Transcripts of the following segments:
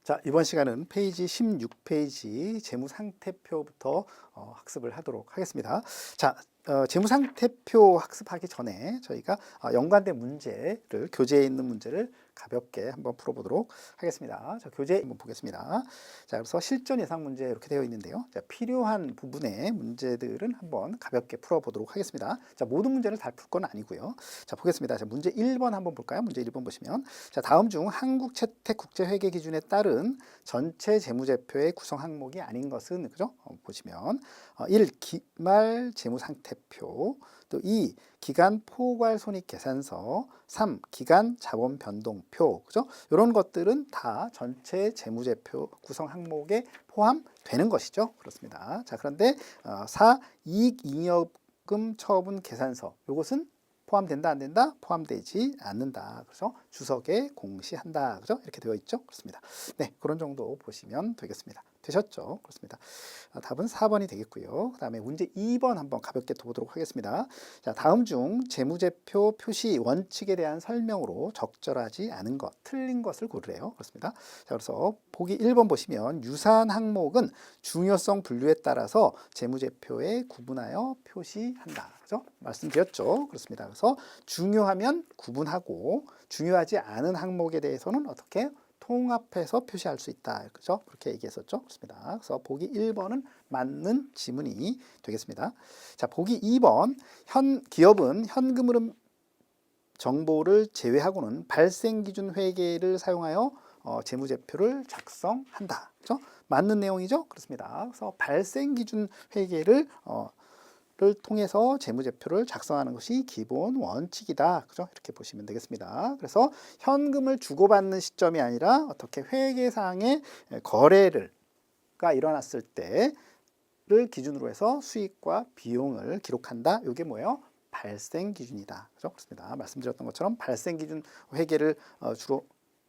자, 이번 시간은 페이지 16페이지 재무상태표부터 학습을 하도록 하겠습니다. 자, 재무상태표 학습하기 전에 저희가 연관된 문제를, 교재에 있는 문제를 가볍게 한번 풀어보도록 하겠습니다. 자, 교재 한번 보겠습니다. 자, 그래서 실전 예상 문제 이렇게 되어 있는데요. 자, 필요한 부분의 문제들은 한번 가볍게 풀어보도록 하겠습니다. 자, 모든 문제를 다 풀 건 아니고요. 자, 보겠습니다. 자, 문제 1번 한번 볼까요? 문제 1번 보시면, 자, 다음 중 한국채택국제회계 기준에 따른 전체 재무제표의 구성 항목이 아닌 것은, 그죠? 보시면 1. 기말 재무상태표, 또 2. 기간 포괄 손익계산서, 3. 기간 자본 변동표, 그죠? 이런 것들은 다 전체 재무제표 구성 항목에 포함되는 것이죠. 그렇습니다. 자, 그런데 4. 이익잉여금 처분 계산서, 이것은 포함된다 안 된다? 포함되지 않는다. 그래서 주석에 공시한다. 그죠? 이렇게 되어 있죠. 그렇습니다. 네, 그런 정도 보시면 되겠습니다. 되셨죠? 그렇습니다. 답은 4번이 되겠고요. 그 다음에 문제 2번 한번 가볍게 보도록 하겠습니다. 자, 다음 중 재무제표 표시 원칙에 대한 설명으로 적절하지 않은 것, 틀린 것을 고르래요. 그렇습니다. 자, 그래서 보기 1번 보시면 유사한 항목은 중요성 분류에 따라서 재무제표에 구분하여 표시한다. 그죠? 말씀드렸죠. 그렇습니다. 그래서 중요하면 구분하고 중요하지 않은 항목에 대해서는 어떻게 통합해서 표시할 수 있다. 그죠? 그렇게 얘기했었죠. 그렇습니다. 그래서 보기 1번은 맞는 지문이 되겠습니다. 자, 보기 2번 기업은 현금 흐름 정보를 제외하고는 발생 기준 회계를 사용하여 재무제표를 작성한다. 그죠? 맞는 내용이죠? 그렇습니다. 그래서 발생 기준 회계를 통해서 재무제표를 작성하는 것이 기본 원칙이다. 그죠? 이렇게 보시면 되겠습니다. 그래서 현금을 주고받는 시점이 아니라 어떻게 회계상의 거래가 일어났을 때를 기준으로 해서 수익과 비용을 기록한다. 이게 뭐예요? 발생 기준이다. 그죠? 그렇습니다. 말씀드렸던 것처럼 발생 기준 회계를 주로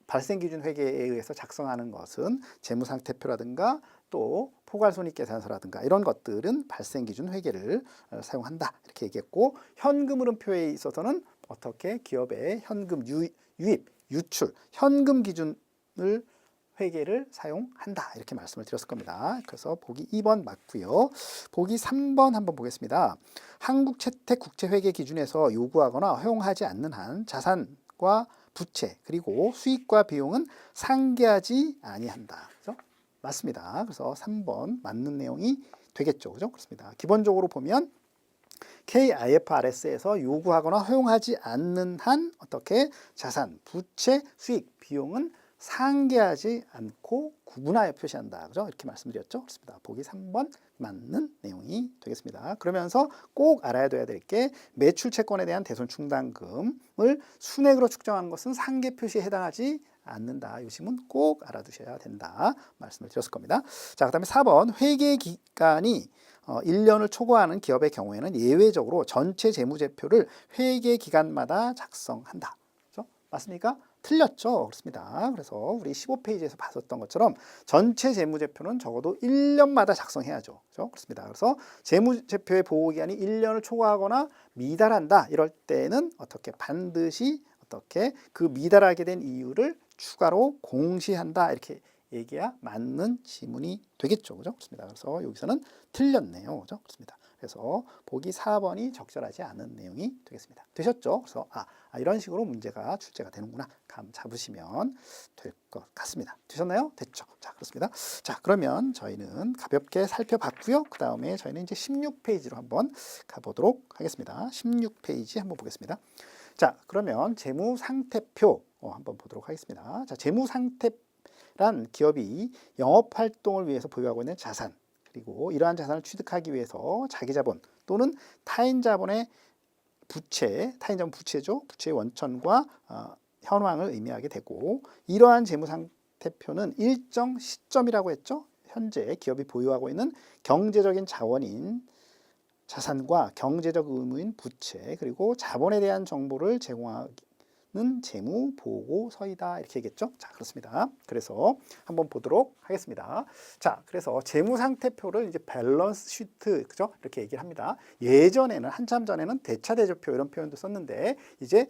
발생 기준 회계에 의해서 작성하는 것은 재무상태표라든가 또 포괄손익계산서라든가 이런 것들은 발생 기준 회계를 사용한다. 이렇게 얘기했고, 현금 흐름표에 있어서는 어떻게 기업의 현금 유입, 유출, 현금 기준을 회계를 사용한다. 이렇게 말씀을 드렸을 겁니다. 그래서 보기 2번 맞고요. 보기 3번 한번 보겠습니다. 한국채택국제회계 기준에서 요구하거나 허용하지 않는 한 자산과 부채 그리고 수익과 비용은 상계하지 아니한다. 그죠? 맞습니다. 그래서 3번 맞는 내용이 되겠죠. 그죠? 그렇습니다. 기본적으로 보면 KIFRS에서 요구하거나 허용하지 않는 한 어떻게 자산, 부채, 수익, 비용은 상계하지 않고 구분하여 표시한다. 그죠? 이렇게 말씀드렸죠. 그렇습니다. 보기 3번 맞는 내용이 되겠습니다. 그러면서 꼭 알아야 될 게 매출 채권에 대한 대손 충당금을 순액으로 측정하는 것은 상계 표시에 해당하지 않는다. 이 점은 꼭 알아두셔야 된다. 말씀을 드렸을 겁니다. 자, 그다음에 4번 회계 기간이 1년을 초과하는 기업의 경우에는 예외적으로 전체 재무제표를 회계 기간마다 작성한다. 그렇죠? 맞습니까? 틀렸죠. 그렇습니다. 그래서 우리 15페이지에서 봤었던 것처럼 전체 재무제표는 적어도 1년마다 작성해야죠. 그렇죠? 그렇습니다. 그래서 재무제표의 보호기간이 1년을 초과하거나 미달한다. 이럴 때는 어떻게 반드시 어떻게 그 미달하게 된 이유를 추가로 공시한다. 이렇게 얘기야 맞는 지문이 되겠죠. 그죠? 그렇습니다. 그래서 여기서는 틀렸네요. 그죠? 그렇습니다. 그래서 보기 4번이 적절하지 않은 내용이 되겠습니다. 되셨죠? 그래서 이런 식으로 문제가 출제가 되는구나. 감 잡으시면 될 것 같습니다. 되셨나요? 됐죠? 자, 그렇습니다. 자, 그러면 저희는 가볍게 살펴봤고요. 그 다음에 저희는 이제 16페이지로 한번 가보도록 하겠습니다. 16페이지 한번 보겠습니다. 자, 그러면 재무상태표 한번 보도록 하겠습니다. 자, 재무상태란 기업이 영업활동을 위해서 보유하고 있는 자산, 그리고 이러한 자산을 취득하기 위해서 자기 자본 또는 타인 자본의 부채, 타인 자본 부채죠. 부채의 원천과 현황을 의미하게 되고, 이러한 재무상태표는 일정 시점이라고 했죠. 현재 기업이 보유하고 있는 경제적인 자원인 자산과 경제적 의무인 부채 그리고 자본에 대한 정보를 제공하는 재무 보고서이다. 이렇게 얘기했죠. 자, 그렇습니다. 그래서 한번 보도록 하겠습니다. 자, 그래서 재무상태표를 이제 밸런스 시트, 그죠? 이렇게 얘기를 합니다. 예전에는 한참 전에는 대차대조표 이런 표현도 썼는데 이제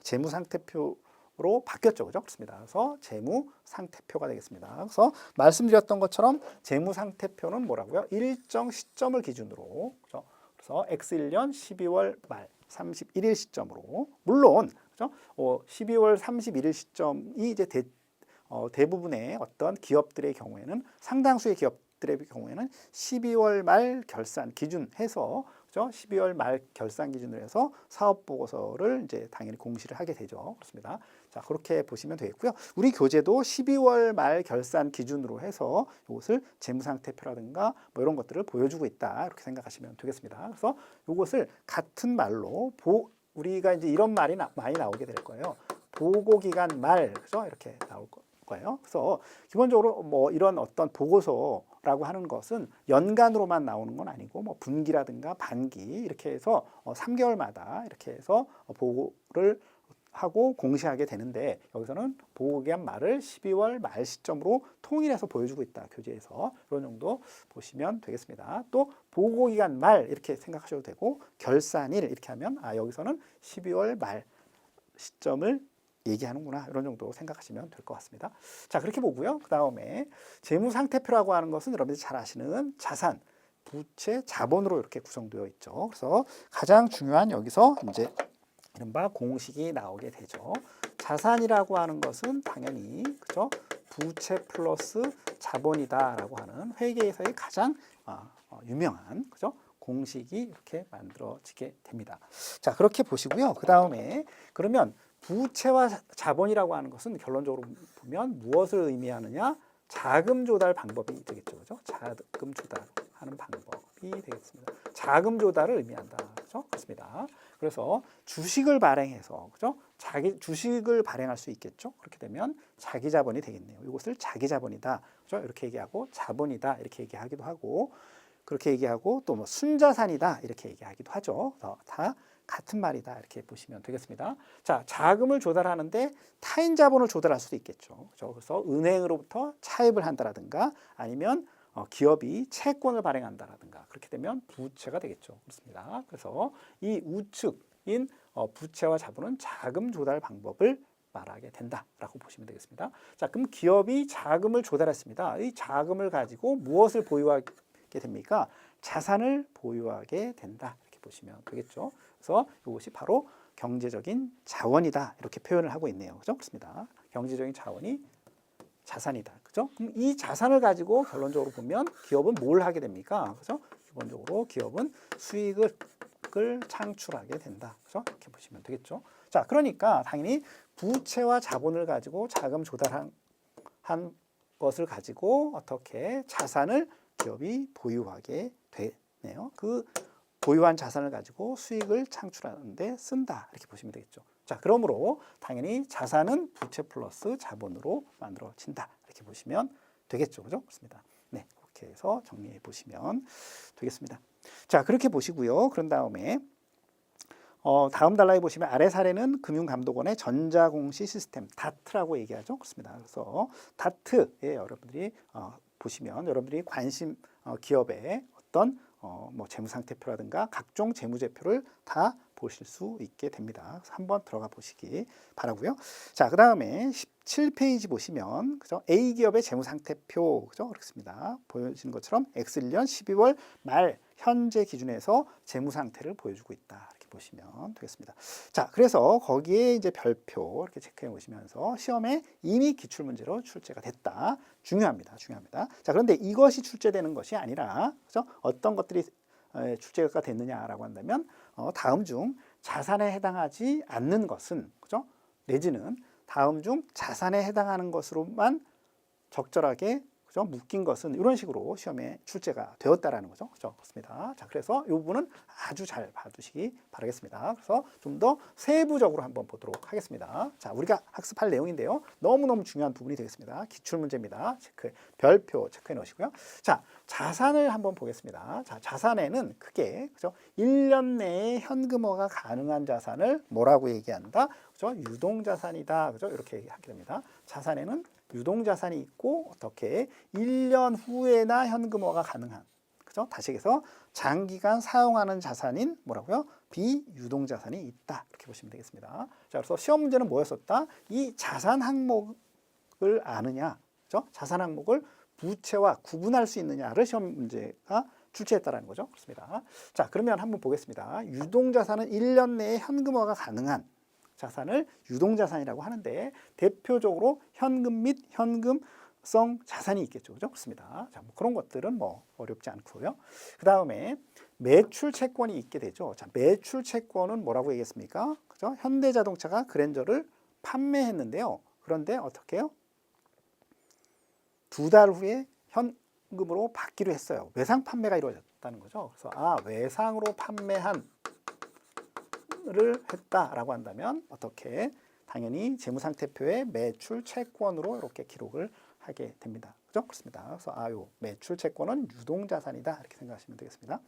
재무상태표 로 바뀌었죠. 그죠? 그렇습니다. 그래서 재무 상태표가 되겠습니다. 그래서 말씀드렸던 것처럼 재무 상태표는 뭐라고요? 일정 시점을 기준으로, 그죠? 그래서 X1년 12월 말 31일 시점으로, 물론 그죠? 12월 31일 시점이 이제 대부분의 어떤 기업들의 경우에는, 상당수의 기업들의 경우에는 12월 말 결산 기준 해서, 그죠? 12월 말 결산 기준으로 해서 사업 보고서를 이제 당연히 공시를 하게 되죠. 그렇습니다. 자, 그렇게 보시면 되겠고요. 우리 교재도 12월 말 결산 기준으로 해서 이것을 재무상태표라든가 뭐 이런 것들을 보여주고 있다, 이렇게 생각하시면 되겠습니다. 그래서 이것을 같은 말로 우리가 이제 이런 말이 많이 나오게 될 거예요. 보고기간 말, 그죠? 이렇게 나올 거예요. 그래서 기본적으로 뭐 이런 어떤 보고서라고 하는 것은 연간으로만 나오는 건 아니고, 뭐 분기라든가 반기 이렇게 해서 3개월마다 이렇게 해서 보고를 하고 공시하게 되는데, 여기서는 보고기간 말을 12월 말 시점으로 통일해서 보여주고 있다, 교재에서. 이런 정도 보시면 되겠습니다. 또 보고기간 말 이렇게 생각하셔도 되고, 결산일 이렇게 하면 여기서는 12월 말 시점을 얘기하는구나, 이런 정도 생각하시면 될 것 같습니다. 자, 그렇게 보고요. 그 다음에 재무상태표라고 하는 것은 여러분들이 잘 아시는 자산, 부채, 자본으로 이렇게 구성되어 있죠. 그래서 가장 중요한 여기서 이제 이른바 공식이 나오게 되죠. 자산이라고 하는 것은 당연히, 그죠? 부채 플러스 자본이다라고 하는 회계에서의 가장 유명한, 그죠? 공식이 이렇게 만들어지게 됩니다. 자, 그렇게 보시고요. 그 다음에 그러면 부채와 자본이라고 하는 것은 결론적으로 보면 무엇을 의미하느냐? 자금 조달 방법이 되겠죠. 그죠? 자금 조달하는 방법이 되겠습니다. 자금 조달을 의미한다. 그죠? 그렇습니다. 그래서 주식을 발행해서, 그죠? 주식을 발행할 수 있겠죠. 그렇게 되면 자기 자본이 되겠네요. 이것을 자기 자본이다, 그죠? 이렇게 얘기하고, 자본이다 이렇게 얘기하기도 하고, 그렇게 얘기하고, 또 뭐 순자산이다 이렇게 얘기하기도 하죠. 다 같은 말이다, 이렇게 보시면 되겠습니다. 자, 자금을 조달하는데 타인 자본을 조달할 수도 있겠죠. 그죠? 그래서 은행으로부터 차입을 한다라든가, 아니면 기업이 채권을 발행한다라든가, 그렇게 되면 부채가 되겠죠. 그렇습니다. 그래서 이 우측인 부채와 자본은 자금 조달 방법을 말하게 된다라고 보시면 되겠습니다. 자, 그럼 기업이 자금을 조달했습니다. 이 자금을 가지고 무엇을 보유하게 됩니까? 자산을 보유하게 된다, 이렇게 보시면 되겠죠. 그래서 이것이 바로 경제적인 자원이다, 이렇게 표현을 하고 있네요. 그죠? 그렇습니다. 경제적인 자원이 자산이다. 그죠? 그럼 이 자산을 가지고 결론적으로 보면 기업은 뭘 하게 됩니까? 그죠? 기본적으로 기업은 수익을 창출하게 된다. 그죠? 이렇게 보시면 되겠죠. 자, 그러니까 당연히 부채와 자본을 가지고 자금 조달한 것을 가지고 어떻게 자산을 기업이 보유하게 되네요. 그 보유한 자산을 가지고 수익을 창출하는 데 쓴다, 이렇게 보시면 되겠죠. 자, 그러므로 당연히 자산은 부채 플러스 자본으로 만들어진다, 이렇게 보시면 되겠죠. 그죠? 그렇습니다. 네, 그렇게 해서 정리해 보시면 되겠습니다. 자, 그렇게 보시고요. 그런 다음에 다음 단락에 보시면 아래 사례는 금융감독원의 전자공시 시스템 다트라고 얘기하죠. 그렇습니다. 그래서 다트에 여러분들이 보시면 여러분들이 관심 기업의 어떤 뭐 재무상태표라든가 각종 재무제표를 다 보실 수 있게 됩니다. 그래서 한번 들어가 보시기 바라고요. 자, 그 다음에 17페이지 보시면, 그죠? A 기업의 재무상태표, 그죠? 그렇습니다. 보여지는 것처럼 X1년 12월 말 현재 기준에서 재무상태를 보여주고 있다, 이렇게 보시면 되겠습니다. 자, 그래서 거기에 이제 별표 이렇게 체크해 보시면서 시험에 이미 기출문제로 출제가 됐다. 중요합니다. 중요합니다. 자, 그런데 이것이 출제되는 것이 아니라, 그죠? 어떤 것들이 출제가 됐느냐라고 한다면, 다음 중 자산에 해당하지 않는 것은, 그죠? 내지는 다음 중 자산에 해당하는 것으로만 적절하게, 그죠? 묶인 것은, 이런 식으로 시험에 출제가 되었다라는 거죠. 그죠? 그렇습니다. 자, 그래서 이 부분은 아주 잘 봐두시기 바라겠습니다. 그래서 좀 더 세부적으로 한번 보도록 하겠습니다. 자, 우리가 학습할 내용인데요. 너무너무 중요한 부분이 되겠습니다. 기출문제입니다. 별표 체크해 놓으시고요. 자, 자산을 한번 보겠습니다. 자, 자산에는 크게, 그죠? 1년 내에 현금화가 가능한 자산을 뭐라고 얘기한다? 그죠? 유동자산이다. 그죠? 이렇게 얘기하게 됩니다. 자산에는 유동자산이 있고, 어떻게 1년 후에나 현금화가 가능한, 그죠? 다시 해서 장기간 사용하는 자산인 뭐라고요? 비유동자산이 있다. 이렇게 보시면 되겠습니다. 자, 그래서 시험 문제는 뭐였었다? 이 자산 항목을 아느냐, 그렇죠? 자산 항목을 부채와 구분할 수 있느냐를 시험 문제가 출제했다라는 거죠. 그렇습니다. 자, 그러면 한번 보겠습니다. 유동자산은 1년 내에 현금화가 가능한 자산을 유동자산이라고 하는데 대표적으로 현금 및 현금성 자산이 있겠죠. 그죠? 그렇습니다. 자, 뭐 그런 것들은 뭐 어렵지 않고요. 그 다음에 매출 채권이 있게 되죠. 자, 매출 채권은 뭐라고 얘기했습니까? 그죠? 현대자동차가 그랜저를 판매했는데요. 그런데 어떻게 해요? 2달 후에 현금으로 받기로 했어요. 외상 판매가 이루어졌다는 거죠. 그래서 외상으로 판매한 를 했다라고 한다면 어떻게? 당연히 재무상태표에 매출 채권으로 이렇게 기록을 하게 됩니다. 그죠? 그렇습니다. 그래서 요 매출 채권은 유동자산이다 이렇게 생각하시면 되겠습니다.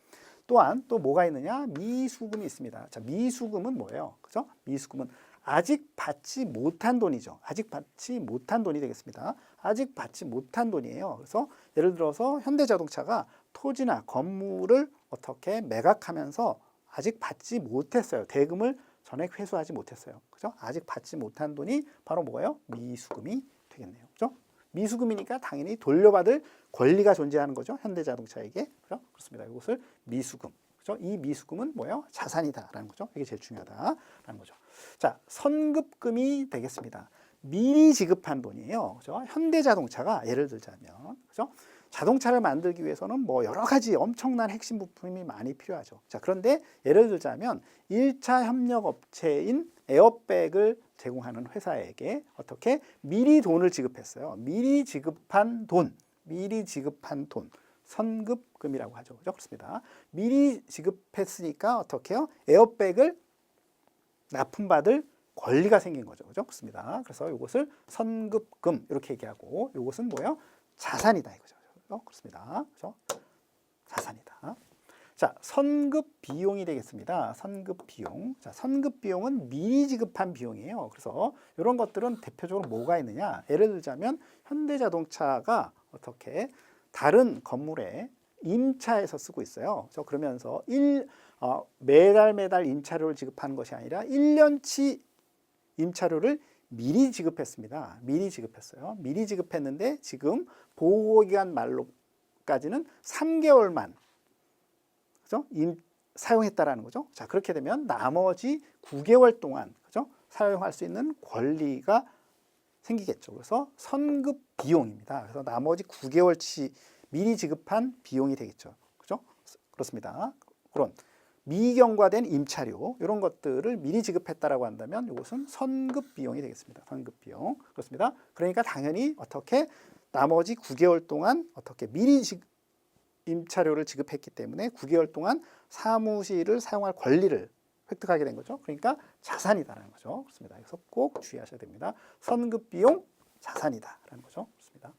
또한 또 뭐가 있느냐? 미수금이 있습니다. 자, 미수금은 뭐예요? 그죠? 미수금은 아직 받지 못한 돈이죠. 아직 받지 못한 돈이 되겠습니다. 아직 받지 못한 돈이에요. 그래서 예를 들어서 현대자동차가 토지나 건물을 어떻게 매각하면서 아직 받지 못했어요. 대금을 전액 회수하지 못했어요. 그죠? 아직 받지 못한 돈이 바로 뭐예요? 미수금이 되겠네요. 그죠? 미수금이니까 당연히 돌려받을 권리가 존재하는 거죠. 현대자동차에게. 그죠? 그렇습니다. 이것을 미수금. 그죠? 이 미수금은 뭐예요? 자산이다라는 거죠. 이게 제일 중요하다라는 거죠. 자, 선급금이 되겠습니다. 미리 지급한 돈이에요. 그죠? 현대자동차가 예를 들자면, 그죠? 자동차를 만들기 위해서는 뭐 여러 가지 엄청난 핵심 부품이 많이 필요하죠. 자, 그런데 예를 들자면 1차 협력 업체인 에어백을 제공하는 회사에게 어떻게 미리 돈을 지급했어요. 미리 지급한 돈, 선급금이라고 하죠. 그죠? 그렇습니다. 미리 지급했으니까 어떻게 해요? 에어백을 납품받을 권리가 생긴 거죠. 그죠? 그렇습니다. 그래서 이것을 선급금 이렇게 얘기하고 이것은 뭐예요? 자산이다 이거죠. 그렇습니다. 그렇죠? 자산이다. 자, 선급 비용이 되겠습니다. 선급 비용. 자, 선급 비용은 미리 지급한 비용이에요. 그래서 이런 것들은 대표적으로 뭐가 있느냐? 예를 들자면 현대자동차가 어떻게 다른 건물에 임차해서 쓰고 있어요. 그러면서 매달 임차료를 지급하는 것이 아니라 1년치 임차료를 미리 지급했습니다. 미리 지급했어요. 미리 지급했는데 지금 보호기간 말로까지는 3개월만 그죠? 사용했다라는 거죠. 자, 그렇게 되면 나머지 9개월 동안 그죠? 사용할 수 있는 권리가 생기겠죠. 그래서 선급 비용입니다. 그래서 나머지 9개월치 미리 지급한 비용이 되겠죠. 그죠? 그렇습니다. 그런 미경과된 임차료 이런 것들을 미리 지급했다라고 한다면 이것은 선급 비용이 되겠습니다. 선급 비용. 그렇습니다. 그러니까 당연히 어떻게 나머지 9개월 동안 어떻게 미리 임차료를 지급했기 때문에 9개월 동안 사무실을 사용할 권리를 획득하게 된 거죠. 그러니까 자산이다라는 거죠. 그렇습니다. 그래서 꼭 주의하셔야 됩니다. 선급 비용 자산이다라는 거죠. 그렇습니다.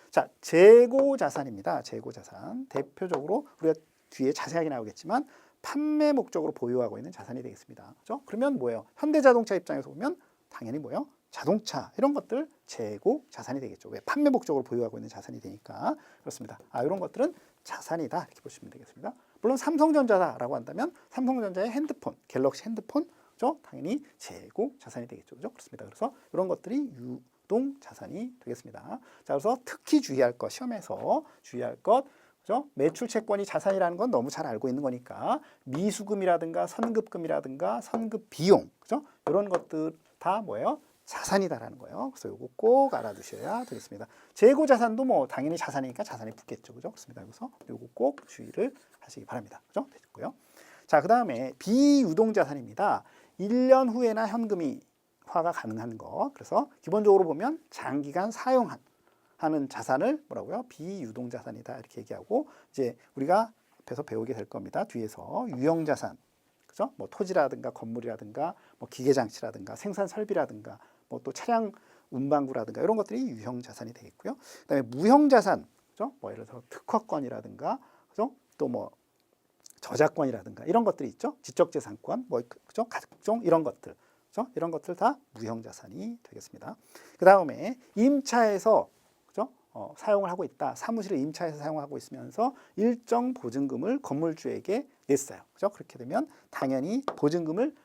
자, 재고 자산입니다. 재고 자산. 대표적으로 우리가 뒤에 자세하게 나오겠지만 판매 목적으로 보유하고 있는 자산이 되겠습니다. 그렇죠? 그러면 뭐예요? 현대자동차 입장에서 보면 당연히 뭐예요? 자동차 이런 것들 재고 자산이 되겠죠. 왜? 판매 목적으로 보유하고 있는 자산이 되니까. 그렇습니다. 이런 것들은 자산이다 이렇게 보시면 되겠습니다. 물론 삼성전자다라고 한다면 삼성전자의 핸드폰, 갤럭시 핸드폰, 그렇죠? 당연히 재고 자산이 되겠죠. 그렇죠? 그렇습니다. 그래서 이런 것들이 유동 자산이 되겠습니다. 자, 그래서 특히 주의할 것, 시험에서 주의할 것, 그죠? 매출 채권이 자산이라는 건 너무 잘 알고 있는 거니까 미수금이라든가 선급금이라든가 선급 비용, 그죠? 이런 것들 다 뭐예요? 자산이다라는 거예요. 그래서 이거 꼭 알아두셔야 되겠습니다. 재고 자산도 뭐 당연히 자산이니까 자산이 붙겠죠, 그죠? 그렇습니다. 그래서 이거 꼭 주의를 하시기 바랍니다. 그죠? 됐고요. 자, 그 다음에 비유동 자산입니다. 1년 후에나 현금이 화가 가능한 거. 그래서 기본적으로 보면 장기간 하는 자산을 뭐라고요? 비유동 자산이다 이렇게 얘기하고 이제 우리가 앞에서 배우게 될 겁니다. 뒤에서 유형 자산, 그죠? 뭐 토지라든가 건물이라든가 뭐 기계 장치라든가 생산 설비라든가 뭐 또 차량 운반구라든가 이런 것들이 유형 자산이 되겠고요. 그다음에 무형 자산, 그죠? 뭐 예를 들어서 특허권이라든가, 그죠? 또 뭐 저작권이라든가 이런 것들이 있죠. 지적재산권, 뭐 그죠? 각종 이런 것들, 그죠? 이런 것들 다 무형 자산이 되겠습니다. 그 다음에 임차에서 사용을 하고 있다. 사무실을 임차해서 사용하고 있으면서 일정 보증금을 건물주에게 냈어요. 그죠? 그렇게 되면 당연히 보증금을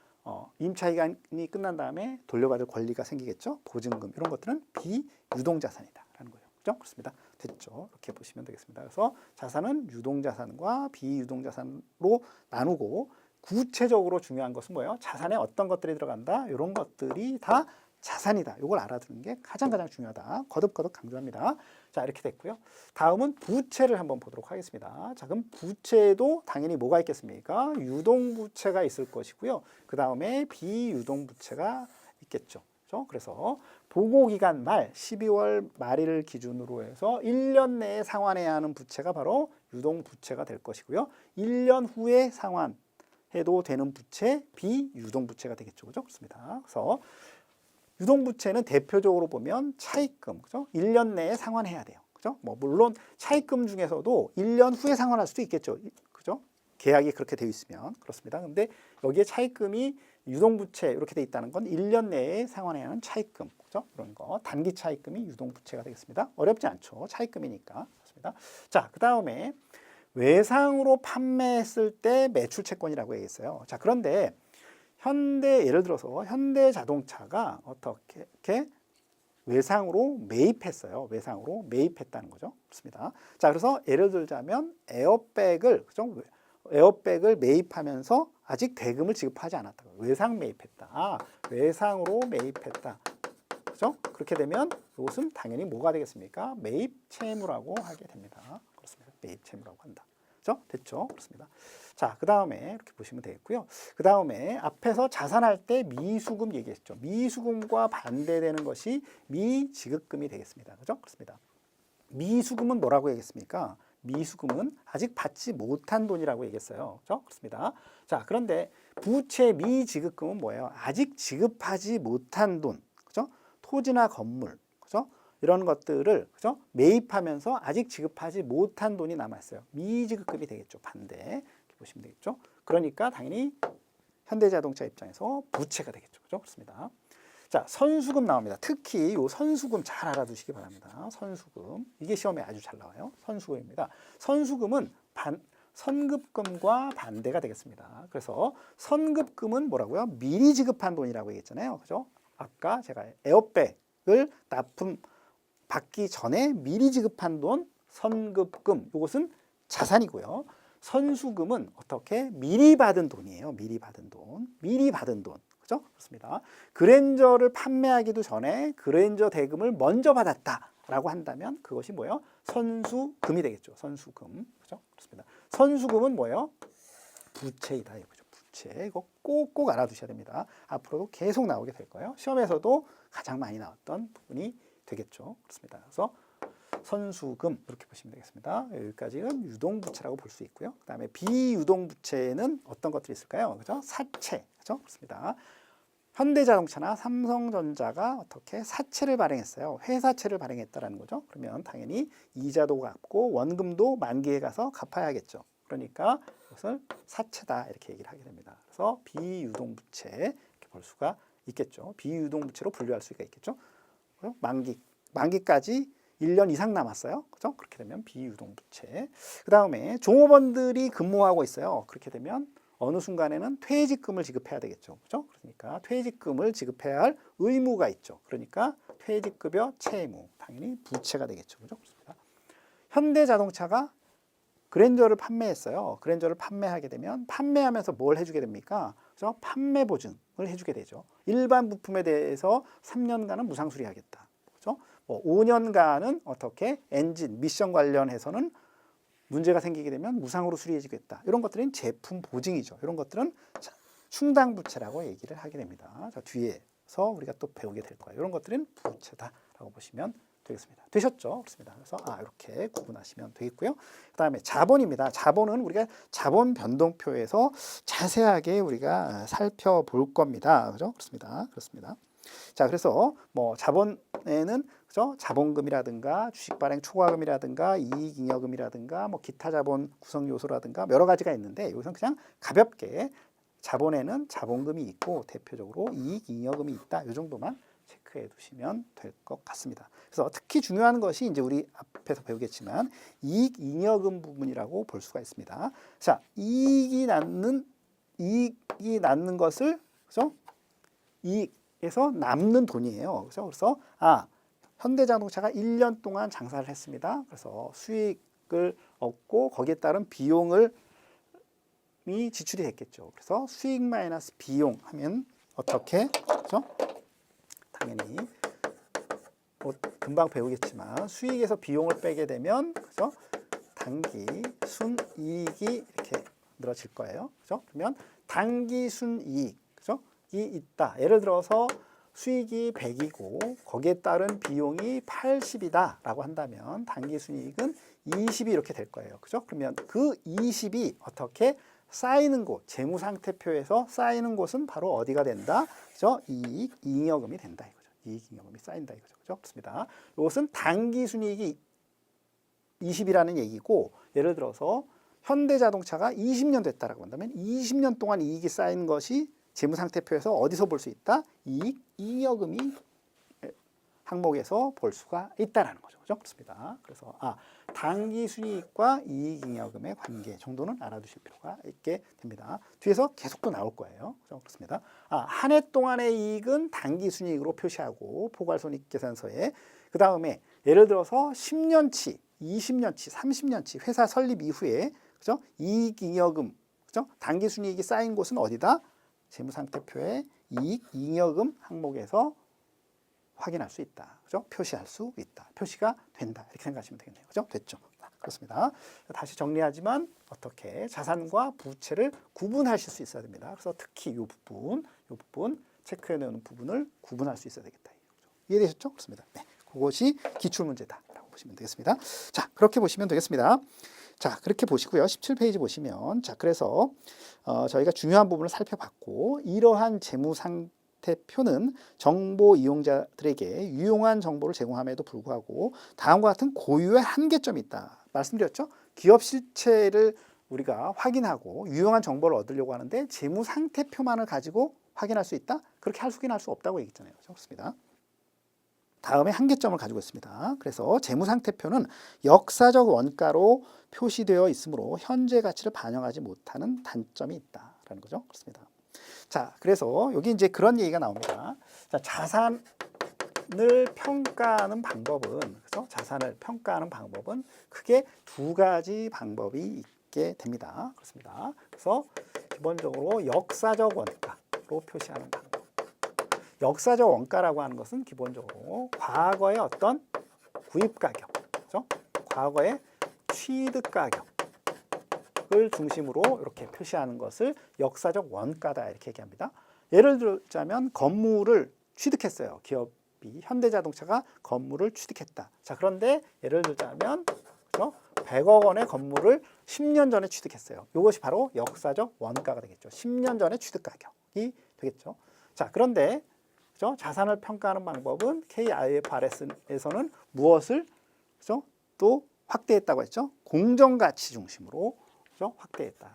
임차 기간이 끝난 다음에 돌려받을 권리가 생기겠죠. 보증금 이런 것들은 비유동자산이다라는 거예요. 그죠? 그렇습니다. 됐죠? 이렇게 보시면 되겠습니다. 그래서 자산은 유동자산과 비유동자산으로 나누고 구체적으로 중요한 것은 뭐예요? 자산에 어떤 것들이 들어간다? 이런 것들이 다 자산이다. 이걸 알아두는 게 가장 중요하다. 거듭 강조합니다. 자, 이렇게 됐고요. 다음은 부채를 한번 보도록 하겠습니다. 자, 그럼 부채에도 당연히 뭐가 있겠습니까? 유동부채가 있을 것이고요. 그 다음에 비유동부채가 있겠죠. 그렇죠? 그래서 보고기간 말 12월 말일을 기준으로 해서 1년 내에 상환해야 하는 부채가 바로 유동부채가 될 것이고요. 1년 후에 상환해도 되는 부채, 비유동부채가 되겠죠. 그죠? 그렇습니다. 그래서 유동부채는 대표적으로 보면 차입금, 그죠? 1년 내에 상환해야 돼요. 그죠? 뭐 물론 차입금 중에서도 1년 후에 상환할 수도 있겠죠. 그죠? 계약이 그렇게 되어 있으면 그렇습니다. 근데 여기에 차입금이 유동부채 이렇게 돼 있다는 건 1년 내에 상환해야 하는 차입금, 그죠? 그런 거 단기 차입금이 유동부채가 되겠습니다. 어렵지 않죠. 차입금이니까. 그렇습니다. 자, 그다음에 외상으로 판매했을 때 매출 채권이라고 얘기했어요. 자, 그런데 예를 들어서 현대자동차가 어떻게 외상으로 매입했어요. 외상으로 매입했다는 거죠. 그렇습니다. 자, 그래서 예를 들자면 에어백을, 그죠? 에어백을 매입하면서 아직 대금을 지급하지 않았다. 외상 매입했다. 외상으로 매입했다. 그죠? 그렇게 되면 이것은 당연히 뭐가 되겠습니까? 매입 채무라고 하게 됩니다. 그렇습니다. 매입 채무라고 한다. 그죠? 됐죠? 그렇습니다. 자, 그 다음에 이렇게 보시면 되겠고요. 그 다음에 앞에서 자산할 때 미수금 얘기했죠. 미수금과 반대되는 것이 미지급금이 되겠습니다. 그죠? 그렇습니다. 미수금은 뭐라고 얘기했습니까? 미수금은 아직 받지 못한 돈이라고 얘기했어요. 그죠? 그렇습니다. 자, 그런데 부채 미지급금은 뭐예요? 아직 지급하지 못한 돈. 그죠? 토지나 건물. 그죠? 이런 것들을, 그죠? 매입하면서 아직 지급하지 못한 돈이 남았어요. 미지급금이 되겠죠. 반대. 이렇게 보시면 되겠죠. 그러니까 당연히 현대자동차 입장에서 부채가 되겠죠. 그죠? 그렇습니다. 자, 선수금 나옵니다. 특히 이 선수금 잘 알아두시기 바랍니다. 선수금. 이게 시험에 아주 잘 나와요. 선수금입니다. 선수금은 선급금과 반대가 되겠습니다. 그래서 선급금은 뭐라고요? 미리 지급한 돈이라고 얘기했잖아요. 그죠? 아까 제가 에어백을 받기 전에 미리 지급한 돈, 선급금, 이것은 자산이고요. 선수금은 어떻게? 미리 받은 돈이에요. 미리 받은 돈. 그죠? 그렇습니다. 그랜저를 판매하기도 전에 그랜저 대금을 먼저 받았다라고 한다면 그것이 뭐예요? 선수금이 되겠죠. 선수금. 그죠? 그렇습니다. 선수금은 뭐예요? 부채이다. 이거죠. 부채. 이거 꼭 알아두셔야 됩니다. 앞으로도 계속 나오게 될 거예요. 시험에서도 가장 많이 나왔던 부분이 되겠죠. 그렇습니다. 그래서 선수금 이렇게 보시면 되겠습니다. 여기까지는 유동부채라고 볼 수 있고요. 그다음에 비유동부채는 어떤 것들이 있을까요? 그죠? 사채. 그죠? 그렇습니다. 현대자동차나 삼성전자가 어떻게 사채를 발행했어요. 회사채를 발행했다라는 거죠. 그러면 당연히 이자도 갚고 원금도 만기에 가서 갚아야겠죠. 그러니까 그것을 사채다 이렇게 얘기를 하게 됩니다. 그래서 비유동부채 이렇게 볼 수가 있겠죠. 비유동부채로 분류할 수가 있겠죠. 만기까지 1년 이상 남았어요. 그죠? 그렇게 되면 비유동부채. 그 다음에 종업원들이 근무하고 있어요. 그렇게 되면 어느 순간에는 퇴직금을 지급해야 되겠죠. 그죠? 그러니까 퇴직금을 지급해야 할 의무가 있죠. 그러니까 퇴직급여 채무, 당연히 부채가 되겠죠. 그죠? 그렇습니다. 현대자동차가 그랜저를 판매했어요. 그랜저를 판매하게 되면 판매하면서 뭘 해주게 됩니까? 그죠? 판매 보증을 해주게 되죠. 일반 부품에 대해서 3년간은 무상 수리하겠다. 그죠? 5년간은 어떻게 엔진, 미션 관련해서는 문제가 생기게 되면 무상으로 수리해주겠다. 이런 것들은 제품 보증이죠. 이런 것들은 충당부채라고 얘기를 하게 됩니다. 자, 뒤에서 우리가 또 배우게 될 거예요. 이런 것들은 부채다라고 보시면 되겠습니다. 되셨죠? 그렇습니다. 그래서 이렇게 구분하시면 되겠고요. 그 다음에 자본입니다. 자본은 우리가 자본 변동표에서 자세하게 우리가 살펴볼 겁니다. 그죠? 그렇습니다. 자, 그래서 뭐 자본에는 그죠? 자본금이라든가 주식 발행 초과금이라든가 이익잉여금이라든가 뭐 기타 자본 구성 요소라든가 여러 가지가 있는데 여기서는 그냥 가볍게 자본에는 자본금이 있고 대표적으로 이익잉여금이 있다. 이 정도만 체크 체크해 두시면 될 것 같습니다. 그래서 특히 중요한 것이 이제 우리 앞에서 배우겠지만 이익 잉여금 부분이라고 볼 수가 있습니다. 자, 이익이 낳는 것을, 그죠? 이익에서 남는 돈이에요. 그죠? 그래서 현대자동차가 1년 동안 장사를 했습니다. 그래서 수익을 얻고 거기에 따른 비용을 지출이 됐겠죠. 그래서 수익 마이너스 비용 하면 어떻게? 그죠? 당연히 뭐 금방 배우겠지만 수익에서 비용을 빼게 되면, 그죠? 당기 순이익이 이렇게 늘어질 거예요. 그죠? 그러면 당기 순이익, 그죠? 이 있다. 예를 들어서 수익이 100이고 거기에 따른 비용이 80이다라고 한다면 당기 순이익은 20이 이렇게 될 거예요. 그죠? 그러면 그 20이 어떻게 쌓이는 곳, 재무상태표에서 쌓이는 곳은 바로 어디가 된다? 그죠? 이익 잉여금이 된다 이거죠. 이익 잉여금이 쌓인다 이거죠. 그죠? 그렇습니다. 이것은 당기 순이익이 20이라는 얘기고, 예를 들어서 현대자동차가 20년 됐다라고 한다면 20년 동안 이익이 쌓인 것이 재무상태표에서 어디서 볼 수 있다? 이익 잉여금이 항목에서 볼 수가 있다라는 거죠. 그죠? 그렇습니다. 그래서 당기 순이익과 이익 잉여금의 관계 정도는 알아두실 필요가 있게 됩니다. 뒤에서 계속 또 나올 거예요. 그죠? 그렇습니다. 한 해 동안의 이익은 당기 순이익으로 표시하고 포괄손익계산서에, 그 다음에 예를 들어서 10년치, 20년치, 30년치 회사 설립 이후에, 그죠? 이익 잉여금, 그죠? 당기 순이익이 쌓인 곳은 어디다? 재무상태표의 이익 잉여금 항목에서 확인할 수 있다. 그죠? 표시할 수 있다. 표시가 된다. 이렇게 생각하시면 되겠네요. 그죠? 됐죠? 그렇습니다. 다시 정리하지만 어떻게 자산과 부채를 구분하실 수 있어야 됩니다. 그래서 특히 이 부분 체크해 놓은 부분을 구분할 수 있어야 되겠다. 이해되셨죠? 그렇습니다. 네. 그것이 기출문제다라고 보시면 되겠습니다. 자, 그렇게 보시면 되겠습니다. 자, 그렇게 보시고요. 17페이지 보시면, 자, 그래서 저희가 중요한 부분을 살펴봤고, 이러한 재무상태표는 정보 이용자들에게 유용한 정보를 제공함에도 불구하고 다음과 같은 고유의 한계점이 있다. 말씀드렸죠? 기업 실체를 우리가 확인하고 유용한 정보를 얻으려고 하는데 재무상태표만을 가지고 확인할 수 있다? 그렇게 확인할 수 없다고 얘기했잖아요. 그렇습니다. 다음에 한계점을 가지고 있습니다. 그래서 재무상태표는 역사적 원가로 표시되어 있으므로 현재 가치를 반영하지 못하는 단점이 있다라는 거죠. 그렇습니다. 자, 그래서 여기 이제 그런 얘기가 나옵니다. 자, 자산을 평가하는 방법은, 그래서 자산을 평가하는 방법은 크게 두 가지 방법이 있게 됩니다. 그렇습니다. 그래서 기본적으로 역사적 원가로 표시하는 방법. 역사적 원가라고 하는 것은 기본적으로 과거의 어떤 구입 가격, 그렇죠? 과거의 취득 가격을 중심으로 이렇게 표시하는 것을 역사적 원가다 이렇게 얘기합니다. 예를 들자면 건물을 취득했어요. 기업이 현대자동차가 건물을 취득했다. 자, 그런데 예를 들자면, 그렇죠? 100억 원의 건물을 10년 전에 취득했어요. 이것이 바로 역사적 원가가 되겠죠. 10년 전의 취득 가격이 되겠죠. 자, 그런데 자산을 평가하는 방법은 KIFRS에서는 무엇을, 그죠? 또 확대했다고 했죠? 공정가치 중심으로, 그죠? 확대했다.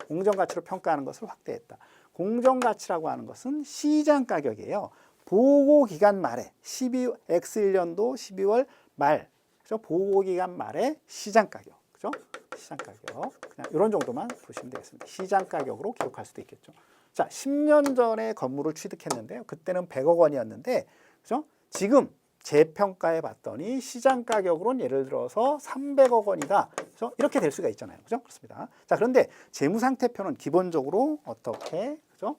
공정가치로 평가하는 것을 확대했다. 공정가치라고 하는 것은 시장 가격이에요. 보고기간 말에 X1년도 12월 말, 그죠? 보고기간 말에 시장 가격, 그죠? 시장 가격. 그냥 이런 정도만 보시면 되겠습니다. 시장 가격으로 기록할 수도 있겠죠. 자, 10년 전에 건물을 취득했는데요. 그때는 100억 원이었는데, 그죠? 지금 재평가해 봤더니 시장 가격으로는 예를 들어서 300억 원이다. 그죠? 이렇게 될 수가 있잖아요. 그죠? 그렇습니다. 자, 그런데 재무상태표는 기본적으로 어떻게, 그죠?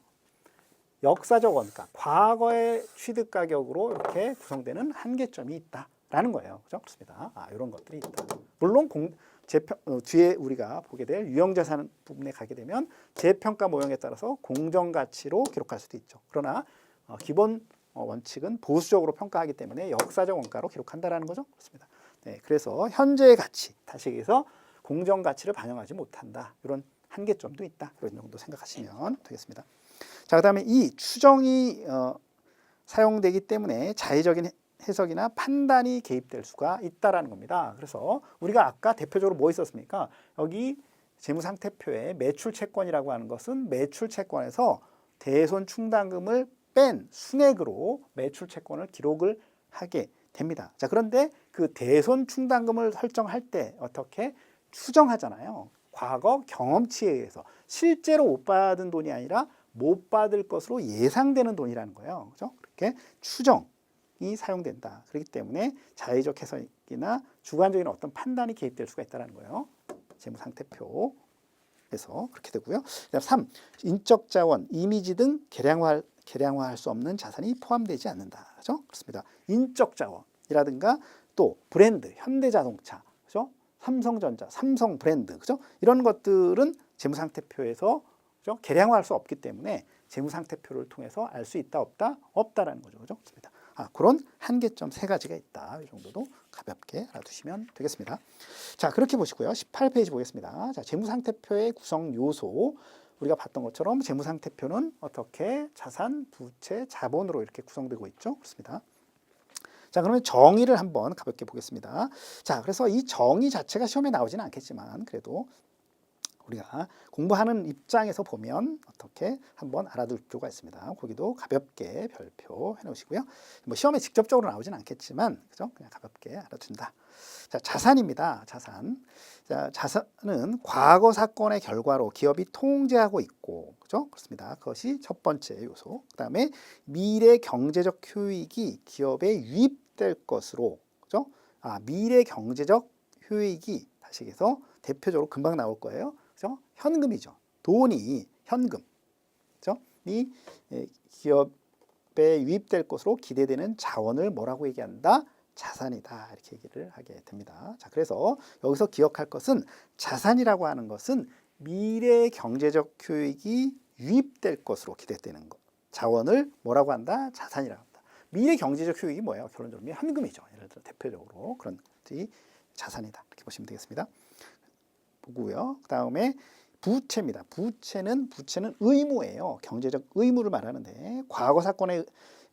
역사적 원가, 과거의 취득 가격으로 이렇게 구성되는 한계점이 있다라는 거예요. 그죠? 그렇습니다. 이런 것들이 있다. 물론 뒤에 우리가 보게 될 유형자산 부분에 가게 되면 재평가 모형에 따라서 공정가치로 기록할 수도 있죠. 그러나 기본 원칙은 보수적으로 평가하기 때문에 역사적 원가로 기록한다라는 거죠. 그렇습니다. 네, 그래서 현재의 가치, 다시 얘기해서 공정가치를 반영하지 못한다. 이런 한계점도 있다. 이런 정도 생각하시면 되겠습니다. 자, 그다음에 이 추정이 사용되기 때문에 자의적인 해석이나 판단이 개입될 수가 있다라는 겁니다. 그래서 우리가 아까 대표적으로 뭐 있었습니까? 여기 재무상태표에 매출채권이라고 하는 것은 매출채권에서 대손 충당금을 뺀 순액으로 매출 채권을 기록을 하게 됩니다. 자, 그런데 그 대손 충당금을 설정할 때 어떻게 추정하잖아요. 과거 경험치에 의해서 실제로 못 받은 돈이 아니라 못 받을 것으로 예상되는 돈이라는 거예요. 그죠? 그렇게 추정이 사용된다. 그렇기 때문에 자의적 해석이나 주관적인 어떤 판단이 개입될 수가 있다는 거예요. 재무상태표에서 그렇게 되고요. 그다음 3. 인적 자원, 이미지 등 계량화할 수 없는 자산이 포함되지 않는다. 그죠? 그렇습니다. 인적 자원이라든가 또 브랜드, 현대자동차, 그죠? 삼성전자, 삼성 브랜드, 그죠? 이런 것들은 재무상태표에서 그죠? 계량화할 수 없기 때문에 재무상태표를 통해서 알 수 있다, 없다, 없다라는 거죠. 그죠? 그렇습니다. 그런 한계점 3가지가 있다. 이 정도도 가볍게 알아두시면 되겠습니다. 자, 그렇게 보시고요. 18페이지 보겠습니다. 자, 재무상태표의 구성 요소. 우리가 봤던 것처럼 재무상태표는 어떻게 자산, 부채, 자본으로 이렇게 구성되고 있죠. 그렇습니다. 자, 그러면 정의를 한번 가볍게 보겠습니다. 자, 그래서 이 정의 자체가 시험에 나오지는 않겠지만 그래도 우리가 공부하는 입장에서 보면 어떻게 한번 알아둘 필요가 있습니다. 거기도 가볍게 별표 해놓으시고요. 뭐 시험에 직접적으로 나오진 않겠지만 그죠? 그냥 가볍게 알아둔다. 자, 자산입니다. 자산. 자, 자산은 과거 사건의 결과로 기업이 통제하고 있고, 그죠? 그렇습니다. 그것이 첫 번째 요소. 그다음에 미래 경제적 효익이 기업에 유입될 것으로, 그죠? 미래 경제적 효익이 다시 해서 대표적으로 금방 나올 거예요. 그죠? 현금이죠. 돈이 현금, 그죠? 이 기업에 유입될 것으로 기대되는 자원을 뭐라고 얘기한다? 자산이다. 이렇게 얘기를 하게 됩니다. 자, 그래서 여기서 기억할 것은 자산이라고 하는 것은 미래 경제적 효익이 유입될 것으로 기대되는 것. 자원을 뭐라고 한다? 자산이라고 한다. 미래 경제적 효익이 뭐예요? 결론적으로 현금이죠. 예를 들어 대표적으로 그런 것들이 자산이다. 이렇게 보시면 되겠습니다. 보고요. 그 다음에 부채입니다. 부채는 의무예요. 경제적 의무를 말하는데 과거 사건에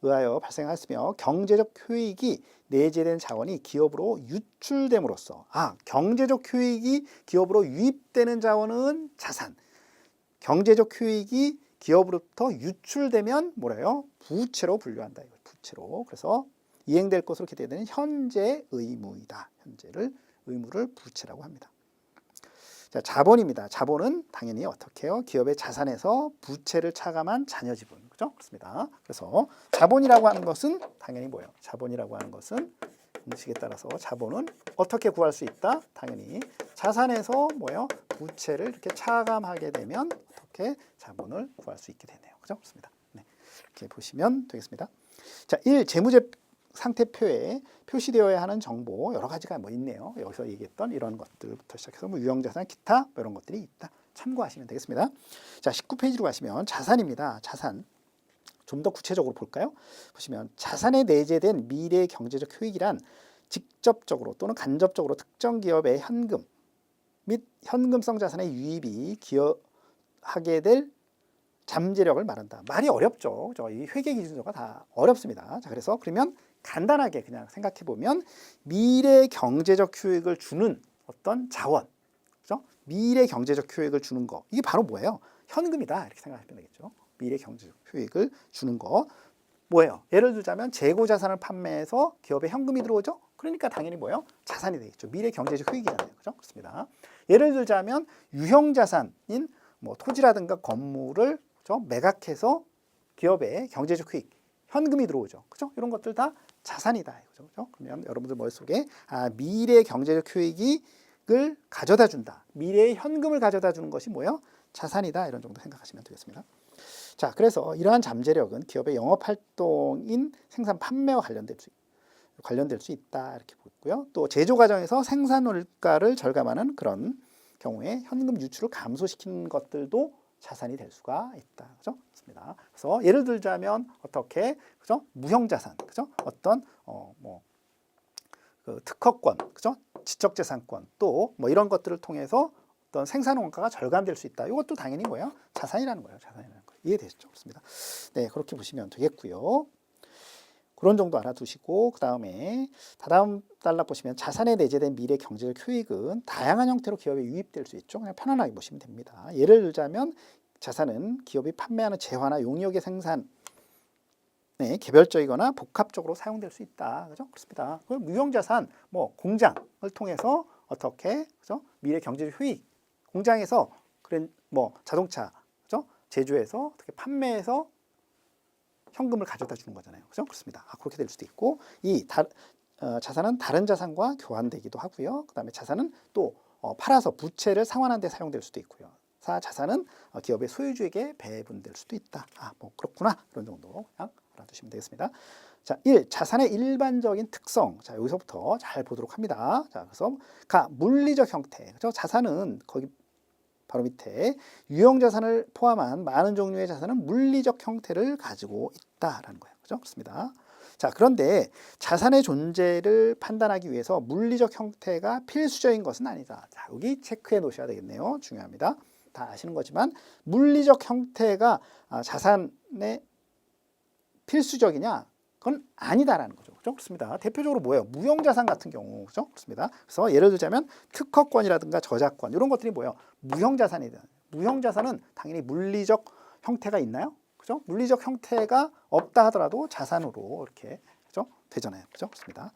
의하여 발생하였으며 경제적 효익이 내재된 자원이 기업으로 유출됨으로써 경제적 효익이 기업으로 유입되는 자원은 자산, 경제적 효익이 기업으로부터 유출되면 뭐래요? 부채로 분류한다. 이거 부채로. 그래서 이행될 것으로 기대되는 현재 의무이다. 의무를 부채라고 합니다. 자, 자본입니다. 자본은 당연히 어떻게 해요? 기업의 자산에서 부채를 차감한 잔여 지분. 그죠? 그렇습니다. 그래서 자본이라고 하는 것은 당연히 뭐예요? 자본이라고 하는 것은 공식에 따라서 자본은 어떻게 구할 수 있다? 당연히 자산에서 뭐예요? 부채를 이렇게 차감하게 되면 어떻게 자본을 구할 수 있게 되네요. 그죠? 그렇습니다. 네. 이렇게 보시면 되겠습니다. 자, 1. 재무제 상태표에 표시되어야 하는 정보 여러 가지가 뭐 있네요. 여기서 얘기했던 이런 것들부터 시작해서 뭐 유형자산, 기타 뭐 이런 것들이 있다. 참고하시면 되겠습니다. 자, 19페이지로 가시면 자산입니다. 자산. 좀 더 구체적으로 볼까요? 보시면 자산에 내재된 미래 경제적 효익이란 직접적으로 또는 간접적으로 특정 기업의 현금 및 현금성 자산의 유입이 기여하게 될 잠재력을 말한다. 말이 어렵죠. 이 회계 기준서가 다 어렵습니다. 자, 그래서 그러면 간단하게 그냥 생각해 보면 미래 경제적 효익을 주는 어떤 자원, 그죠? 미래 경제적 효익을 주는 거 이게 바로 뭐예요? 현금이다 이렇게 생각하시면 되겠죠. 미래 경제적 효익을 주는 거 뭐예요? 예를 들자면 재고 자산을 판매해서 기업에 현금이 들어오죠. 그러니까 당연히 뭐예요? 자산이 되겠죠. 미래 경제적 효익이잖아요. 그죠? 그렇습니다. 예를 들자면 유형 자산인 뭐 토지라든가 건물을 그죠? 매각해서 기업에 경제적 효익 현금이 들어오죠. 그죠? 이런 것들 다 자산이다. 그죠? 그러면 여러분들 머릿속에 미래 경제적 효익을 가져다 준다. 미래의 현금을 가져다 주는 것이 뭐예요? 자산이다. 이런 정도 생각하시면 되겠습니다. 자, 그래서 이러한 잠재력은 기업의 영업활동인 생산 판매와 관련될 수 있다. 이렇게 보고요. 또 제조 과정에서 생산 원가를 절감하는 그런 경우에 현금 유출을 감소시키는 것들도 자산이 될 수가 있다. 그죠? 그렇습니다. 그래서 예를 들자면 어떻게 그죠? 무형자산, 그죠? 어떤 그 특허권, 그죠? 지적재산권 또 뭐 이런 것들을 통해서 어떤 생산 원가가 절감될 수 있다. 이것도 당연히 뭐예요? 자산이라는 거예요. 자산이라는 거. 이해되시죠? 그렇습니다. 네, 그렇게 보시면 되겠고요. 그런 정도 알아두시고 그 다음에 다음 단락 보시면 자산에 내재된 미래 경제적 효익은 다양한 형태로 기업에 유입될 수 있죠. 그냥 편안하게 보시면 됩니다. 예를 들자면 자산은 기업이 판매하는 재화나 용역의 생산 개별적이거나 복합적으로 사용될 수 있다. 그죠? 그렇습니다. 그 무형자산, 뭐 공장을 통해서 어떻게, 그죠? 미래 경제적 효익, 공장에서 그런 뭐 자동차, 그죠? 제조해서 어떻게 판매해서 현금을 가져다 주는 거잖아요. 그죠? 그렇습니다. 그렇게 될 수도 있고, 자산은 다른 자산과 교환되기도 하고요. 그다음에 자산은 또 팔아서 부채를 상환하는 데 사용될 수도 있고요. 자산은 기업의 소유주에게 배분될 수도 있다. 뭐 그렇구나. 이런 정도 그냥 알아두시면 되겠습니다. 자, 1. 자산의 일반적인 특성. 자, 여기서부터 잘 보도록 합니다. 자, 그래서 물리적 형태. 그죠? 자산은 거기 바로 밑에 유형자산을 포함한 많은 종류의 자산은 물리적 형태를 가지고 있다라는 거예요. 그죠? 그렇습니다. 자, 그런데 자산의 존재를 판단하기 위해서 물리적 형태가 필수적인 것은 아니다. 자, 여기 체크해 놓으셔야 되겠네요. 중요합니다. 다 아시는 거지만 물리적 형태가 자산의 필수적이냐? 그건 아니다라는 거죠. 그죠? 그렇습니다. 대표적으로 뭐예요? 무형자산 같은 경우. 그죠? 그렇습니다. 그래서 예를 들자면 특허권이라든가 저작권 이런 것들이 뭐예요? 무형자산이다. 무형자산은 당연히 물리적 형태가 있나요? 그죠? 물리적 형태가 없다 하더라도 자산으로 이렇게 그죠? 되잖아요. 그죠? 그렇습니다.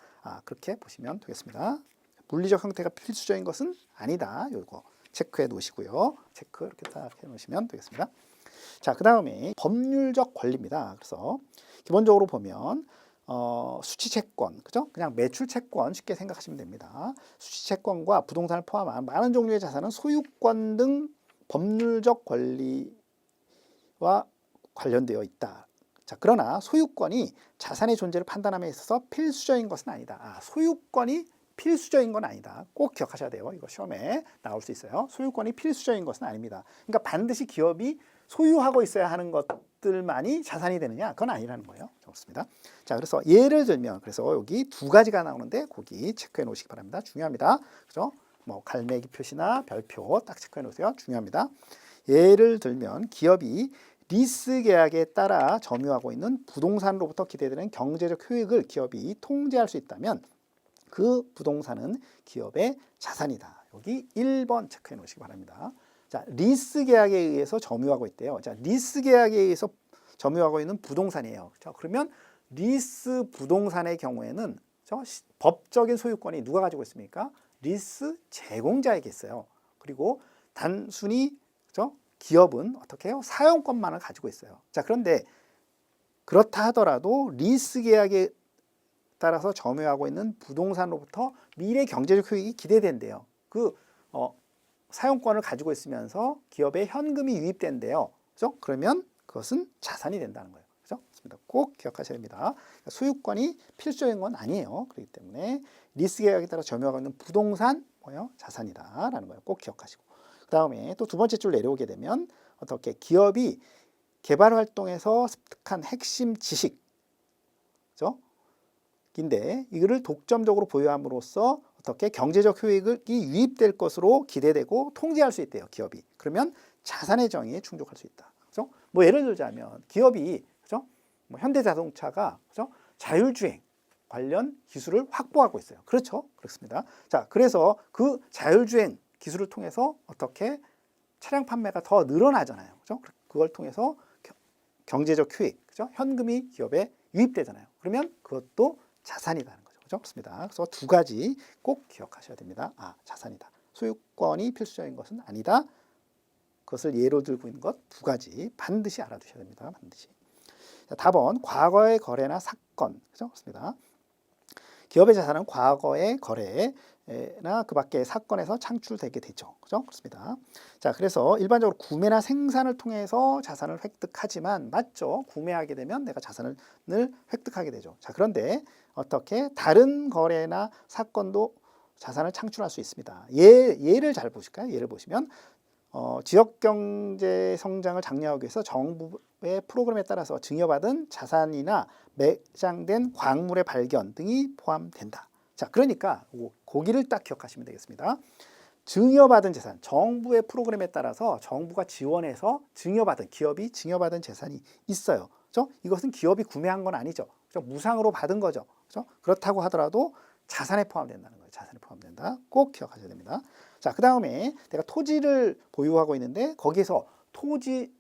그렇게 보시면 되겠습니다. 물리적 형태가 필수적인 것은 아니다. 요거 체크해 놓으시고요. 체크 이렇게 딱 해 놓으시면 되겠습니다. 자, 그 다음에 법률적 권리입니다. 그래서 기본적으로 보면 수취채권, 그죠? 그냥 매출채권 쉽게 생각하시면 됩니다. 수취채권과 부동산을 포함한 많은 종류의 자산은 소유권 등 법률적 권리와 관련되어 있다. 자, 그러나 소유권이 자산의 존재를 판단함에 있어서 필수적인 것은 아니다. 소유권이 필수적인 건 아니다. 꼭 기억하셔야 돼요. 이거 시험에 나올 수 있어요. 소유권이 필수적인 것은 아닙니다. 그러니까 반드시 기업이 소유하고 있어야 하는 것들만이 자산이 되느냐? 그건 아니라는 거예요. 좋습니다. 자, 그래서 예를 들면 그래서 여기 두 가지가 나오는데 거기 체크해 놓으시기 바랍니다. 중요합니다. 그죠? 뭐 갈매기 표시나 별표 딱 체크해 놓으세요. 중요합니다. 예를 들면 기업이 리스 계약에 따라 점유하고 있는 부동산으로부터 기대되는 경제적 효익을 기업이 통제할 수 있다면 그 부동산은 기업의 자산이다. 여기 1번 체크해 놓으시기 바랍니다. 자, 리스 계약에 의해서 점유하고 있대요. 자, 리스 계약에 의해서 점유하고 있는 부동산이에요. 자, 그러면 리스 부동산의 경우에는 법적인 소유권이 누가 가지고 있습니까? 리스 제공자에게 있어요. 그리고 단순히 기업은 어떻게 해요? 사용권만을 가지고 있어요. 자, 그런데 그렇다 하더라도 리스 계약에 따라서 점유하고 있는 부동산으로부터 미래 경제적 효익이 기대된대요. 사용권을 가지고 있으면서 기업에 현금이 유입된대요. 그죠? 그러면 그것은 자산이 된다는 거예요. 그죠? 꼭 기억하셔야 됩니다. 소유권이 필수적인 건 아니에요. 그렇기 때문에 리스 계약에 따라 점유하고 있는 부동산 뭐예요? 자산이다라는 거예요. 꼭 기억하시고. 그다음에 또 두 번째 줄 내려오게 되면 어떻게 기업이 개발 활동에서 습득한 핵심 지식, 그죠? 인데 이거를 독점적으로 보유함으로써 어떻게 경제적 효익이 유입될 것으로 기대되고 통제할 수 있대요. 기업이. 그러면 자산의 정의에 충족할 수 있다. 그죠? 뭐 예를 들자면 기업이 그죠? 뭐 현대자동차가 그죠? 자율주행 관련 기술을 확보하고 있어요. 그렇죠? 그렇습니다. 자, 그래서 그 자율주행 기술을 통해서 어떻게 차량 판매가 더 늘어나잖아요. 그죠? 그걸 통해서 경제적 효익, 그죠? 현금이 기업에 유입되잖아요. 그러면 그것도 자산이라는 거죠. 그죠? 그렇습니다. 그래서 두 가지 꼭 기억하셔야 됩니다. 자산이다. 소유권이 필수적인 것은 아니다. 그것을 예로 들고 있는 것 두 가지 반드시 알아두셔야 됩니다. 반드시. 자, 답은 과거의 거래나 사건. 그죠? 그렇습니다. 기업의 자산은 과거의 거래나 그 밖의 사건에서 창출되게 되죠. 그죠? 그렇습니다. 자, 그래서 일반적으로 구매나 생산을 통해서 자산을 획득하지만 맞죠? 구매하게 되면 내가 자산을 획득하게 되죠. 자, 그런데 어떻게 다른 거래나 사건도 자산을 창출할 수 있습니다. 예를 잘 보실까요? 예를 보시면 지역 경제 성장을 장려하기 위해서 정부의 프로그램에 따라서 증여받은 자산이나 매장된 광물의 발견 등이 포함된다. 자, 그러니까 거기를 딱 기억하시면 되겠습니다. 증여받은 재산, 정부의 프로그램에 따라서 정부가 지원해서 증여받은 기업이 증여받은 재산이 있어요. 그렇죠? 이것은 기업이 구매한 건 아니죠. 그렇죠? 무상으로 받은 거죠. 그렇죠? 그렇다고 하더라도 자산에 포함된다는 거예요. 자산에 포함된다. 꼭 기억하셔야 됩니다. 자, 그 다음에 내가 토지를 보유하고 있는데 거기서 토지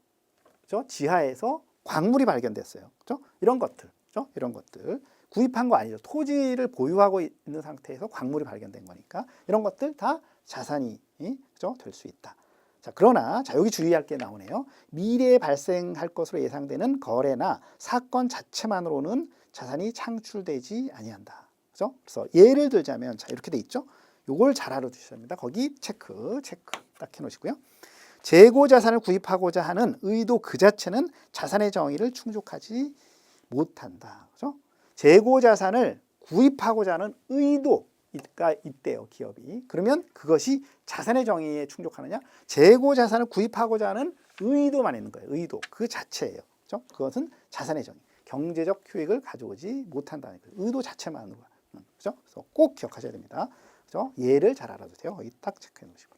지하에서 광물이 발견됐어요. 그죠? 이런 것들, 그죠? 이런 것들 구입한 거 아니죠. 토지를 보유하고 있는 상태에서 광물이 발견된 거니까 이런 것들 다 자산이 그죠? 될 수 있다. 자, 그러나 자, 여기 주의할 게 나오네요. 미래에 발생할 것으로 예상되는 거래나 사건 자체만으로는 자산이 창출되지 아니한다. 그죠? 그래서 예를 들자면 자, 이렇게 돼 있죠. 요걸 잘 알아두셔야 됩니다. 거기 체크 딱 해놓으시고요. 재고 자산을 구입하고자 하는 의도 그 자체는 자산의 정의를 충족하지 못한다. 그죠? 재고 자산을 구입하고자 하는 의도가 있대요, 기업이. 그러면 그것이 자산의 정의에 충족하느냐? 재고 자산을 구입하고자 하는 의도만 있는 거예요. 의도 그 자체예요. 그죠? 그것은 자산의 정의, 경제적 효익을 가져오지 못한다는 거예요. 의도 자체만으로. 그죠? 그래서 꼭 기억하셔야 됩니다. 그죠? 예를 잘 알아두세요. 거기 딱 체크해 놓으시고.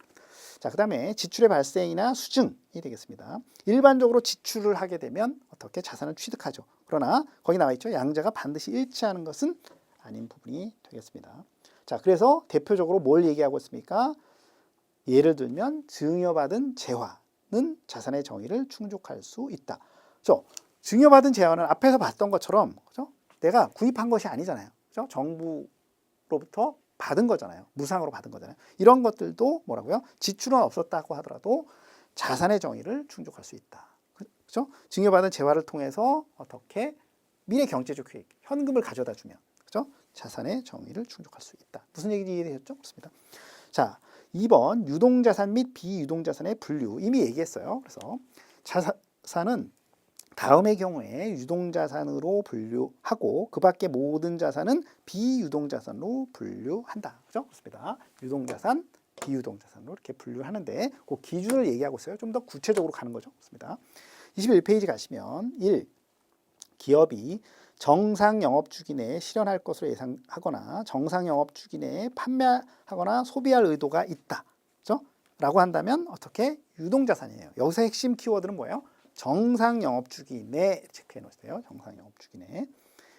자, 그 다음에 지출의 발생이나 수증이 되겠습니다. 일반적으로 지출을 하게 되면 어떻게 자산을 취득하죠. 그러나 거기 나와 있죠. 양자가 반드시 일치하는 것은 아닌 부분이 되겠습니다. 자, 그래서 대표적으로 뭘 얘기하고 있습니까? 예를 들면 증여받은 재화는 자산의 정의를 충족할 수 있다. 그렇죠? 증여받은 재화는 앞에서 봤던 것처럼 그렇죠? 내가 구입한 것이 아니잖아요. 그렇죠? 정부로부터 받은 거잖아요. 무상으로 받은 거잖아요. 이런 것들도 뭐라고요? 지출은 없었다고 하더라도 자산의 정의를 충족할 수 있다. 그렇죠? 증여받은 재화를 통해서 어떻게 미래 경제적 효익, 현금을 가져다 주면 그렇죠? 자산의 정의를 충족할 수 있다. 무슨 얘기인지 이해되셨죠? 그렇습니다. 자, 2번 유동자산 및 비유동자산의 분류 이미 얘기했어요. 그래서 자산은 다음의 경우에 유동자산으로 분류하고 그 밖에 모든 자산은 비유동자산으로 분류한다. 그죠? 그렇습니다. 유동자산, 비유동자산으로 이렇게 분류하는데 그 기준을 얘기하고 있어요. 좀 더 구체적으로 가는 거죠. 그렇습니다. 21페이지 가시면 1. 기업이 정상 영업주기 내에 실현할 것으로 예상하거나 정상 영업주기 내에 판매하거나 소비할 의도가 있다. 그죠? 라고 한다면 어떻게? 유동자산이에요. 여기서 핵심 키워드는 뭐예요? 정상 영업주기 내 체크해 놓으세요. 정상 영업주기 내.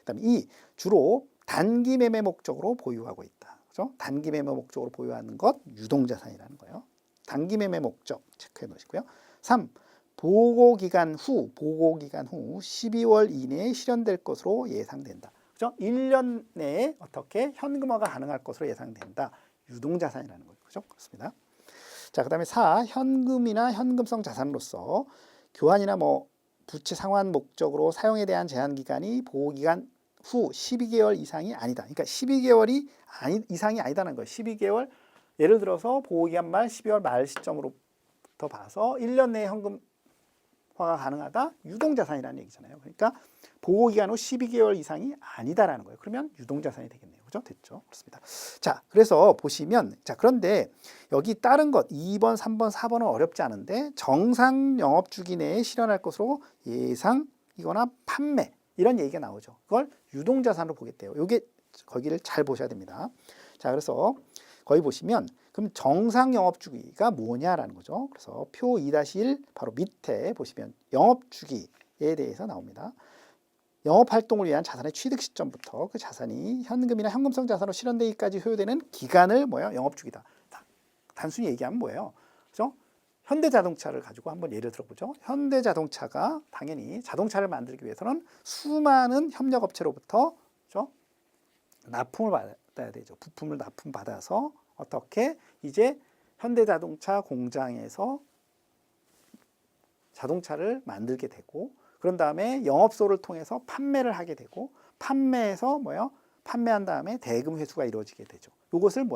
그다음에 2. 주로 단기 매매 목적으로 보유하고 있다. 그죠? 단기 매매 목적으로 보유하는 것 유동자산이라는 거예요. 단기 매매 목적 체크해 놓으시고요. 3. 보고기간 후 12월 이내에 실현될 것으로 예상된다. 그죠? 1년 내에 어떻게 현금화가 가능할 것으로 예상된다. 유동자산이라는 거죠. 그죠? 그렇습니다. 자, 그다음에 4. 현금이나 현금성 자산으로서 교환이나 부채 상환 목적으로 사용에 대한 제한 기간이 보호기간 후 12개월 이상이 아니다. 그러니까 12개월이 이상이 아니다는 거예요. 12개월 예를 들어서 보호기간 말 12월 말 시점으로부터 봐서 1년 내에 현금화가 가능하다. 유동자산이라는 얘기잖아요. 그러니까 보호기간 후 12개월 이상이 아니다라는 거예요. 그러면 유동자산이 되겠네요. 그죠? 됐죠? 그렇습니다. 자, 그래서 보시면 자, 그런데 여기 다른 것 2번, 3번, 4번은 어렵지 않은데 정상 영업주기 내에 실현할 것으로 예상이거나 판매 이런 얘기가 나오죠. 그걸 유동자산으로 보겠대요. 요게 거기를 잘 보셔야 됩니다. 자, 그래서 거기 보시면 그럼 정상 영업주기가 뭐냐라는 거죠. 그래서 표 2-1 바로 밑에 보시면 영업주기에 대해서 나옵니다. 영업활동을 위한 자산의 취득 시점부터 그 자산이 현금이나 현금성 자산으로 실현되기까지 소요되는 기간을 영업주기다. 단순히 얘기하면 뭐예요? 그죠? 현대자동차를 가지고 한번 예를 들어보죠. 현대자동차가 당연히 자동차를 만들기 위해서는 수많은 협력업체로부터 그죠? 납품을 받아야 되죠. 부품을 납품받아서 어떻게 이제 현대자동차 공장에서 자동차를 만들게 되고 그런 다음에 영업소를 통해서 판매를 하게 되고 판매해서 판매한 다음에 대금 회수가 이루어지게 되죠. 이것을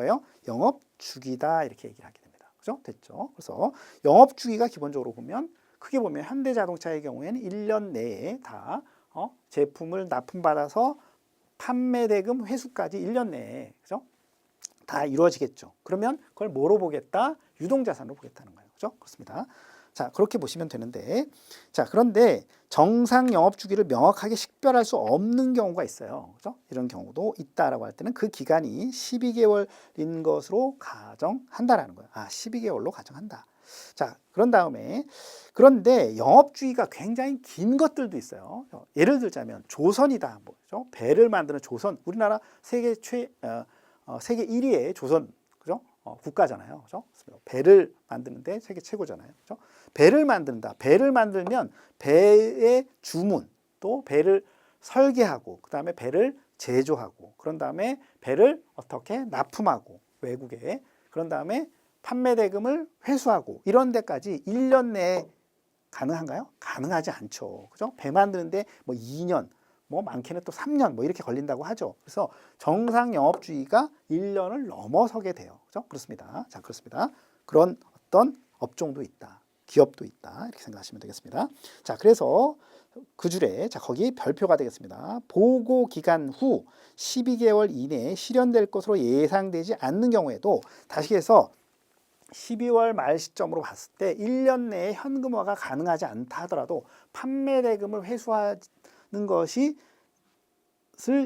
영업 주기다 이렇게 얘기를 하게 됩니다. 그죠? 됐죠? 그래서 영업 주기가 기본적으로 보면 크게 보면 현대자동차의 경우에는 1년 내에 다 제품을 납품받아서 판매 대금 회수까지 1년 내에 그죠? 다 이루어지겠죠. 그러면 그걸 뭐로 보겠다? 유동자산으로 보겠다는 거예요. 그죠? 그렇습니다. 자, 그렇게 보시면 되는데 자, 그런데 정상 영업 주기를 명확하게 식별할 수 없는 경우가 있어요. 그죠? 이런 경우도 있다라고 할 때는 그 기간이 12개월인 것으로 가정한다라는 거예요. 12개월로 가정한다. 자, 그런 다음에 그런데 영업 주기가 굉장히 긴 것들도 있어요. 예를 들자면 조선이다. 뭐죠? 배를 만드는 조선. 우리나라 세계 1위의 조선. 그죠? 국가잖아요. 그죠? 배를 만드는데 세계 최고잖아요. 그죠? 배를 만든다. 배를 만들면 배의 주문, 또 배를 설계하고, 그 다음에 배를 제조하고, 그런 다음에 배를 어떻게 납품하고, 외국에, 그런 다음에 판매 대금을 회수하고, 이런 데까지 1년 내에 가능한가요? 가능하지 않죠. 그죠? 배 만드는데 뭐 2년, 뭐 많게는 또 3년 뭐 이렇게 걸린다고 하죠. 그래서 정상 영업주의가 1년을 넘어서게 돼요. 그죠? 그렇습니다. 자, 그렇습니다. 그런 어떤 업종도 있다. 기업도 있다. 이렇게 생각하시면 되겠습니다. 자, 그래서 그 줄에 자, 거기 별표가 되겠습니다. 보고 기간 후 12개월 이내에 실현될 것으로 예상되지 않는 경우에도 다시 해서 12월 말 시점으로 봤을 때 1년 내에 현금화가 가능하지 않다 하더라도 판매 대금을 회수하는 것이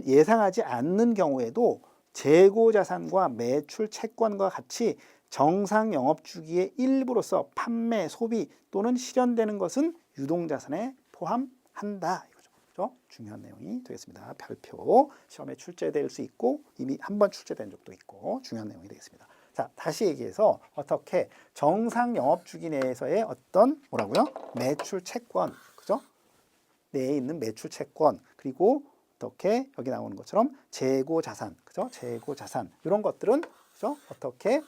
예상하지 않는 경우에도 재고 자산과 매출 채권과 같이 정상 영업 주기의 일부로서 판매, 소비 또는 실현되는 것은 유동 자산에 포함한다. 이거죠. 중요한 내용이 되겠습니다. 별표 시험에 출제될 수 있고 이미 한번 출제된 적도 있고 중요한 내용이 되겠습니다. 자, 다시 얘기해서 어떻게 정상 영업 주기 내에서의 어떤 뭐라고요? 매출 채권, 그죠? 내에 있는 매출 채권, 그리고 어떻게 여기 나오는 것처럼 재고 자산, 그죠? 재고 자산 이런 것들은 그죠? 어떻게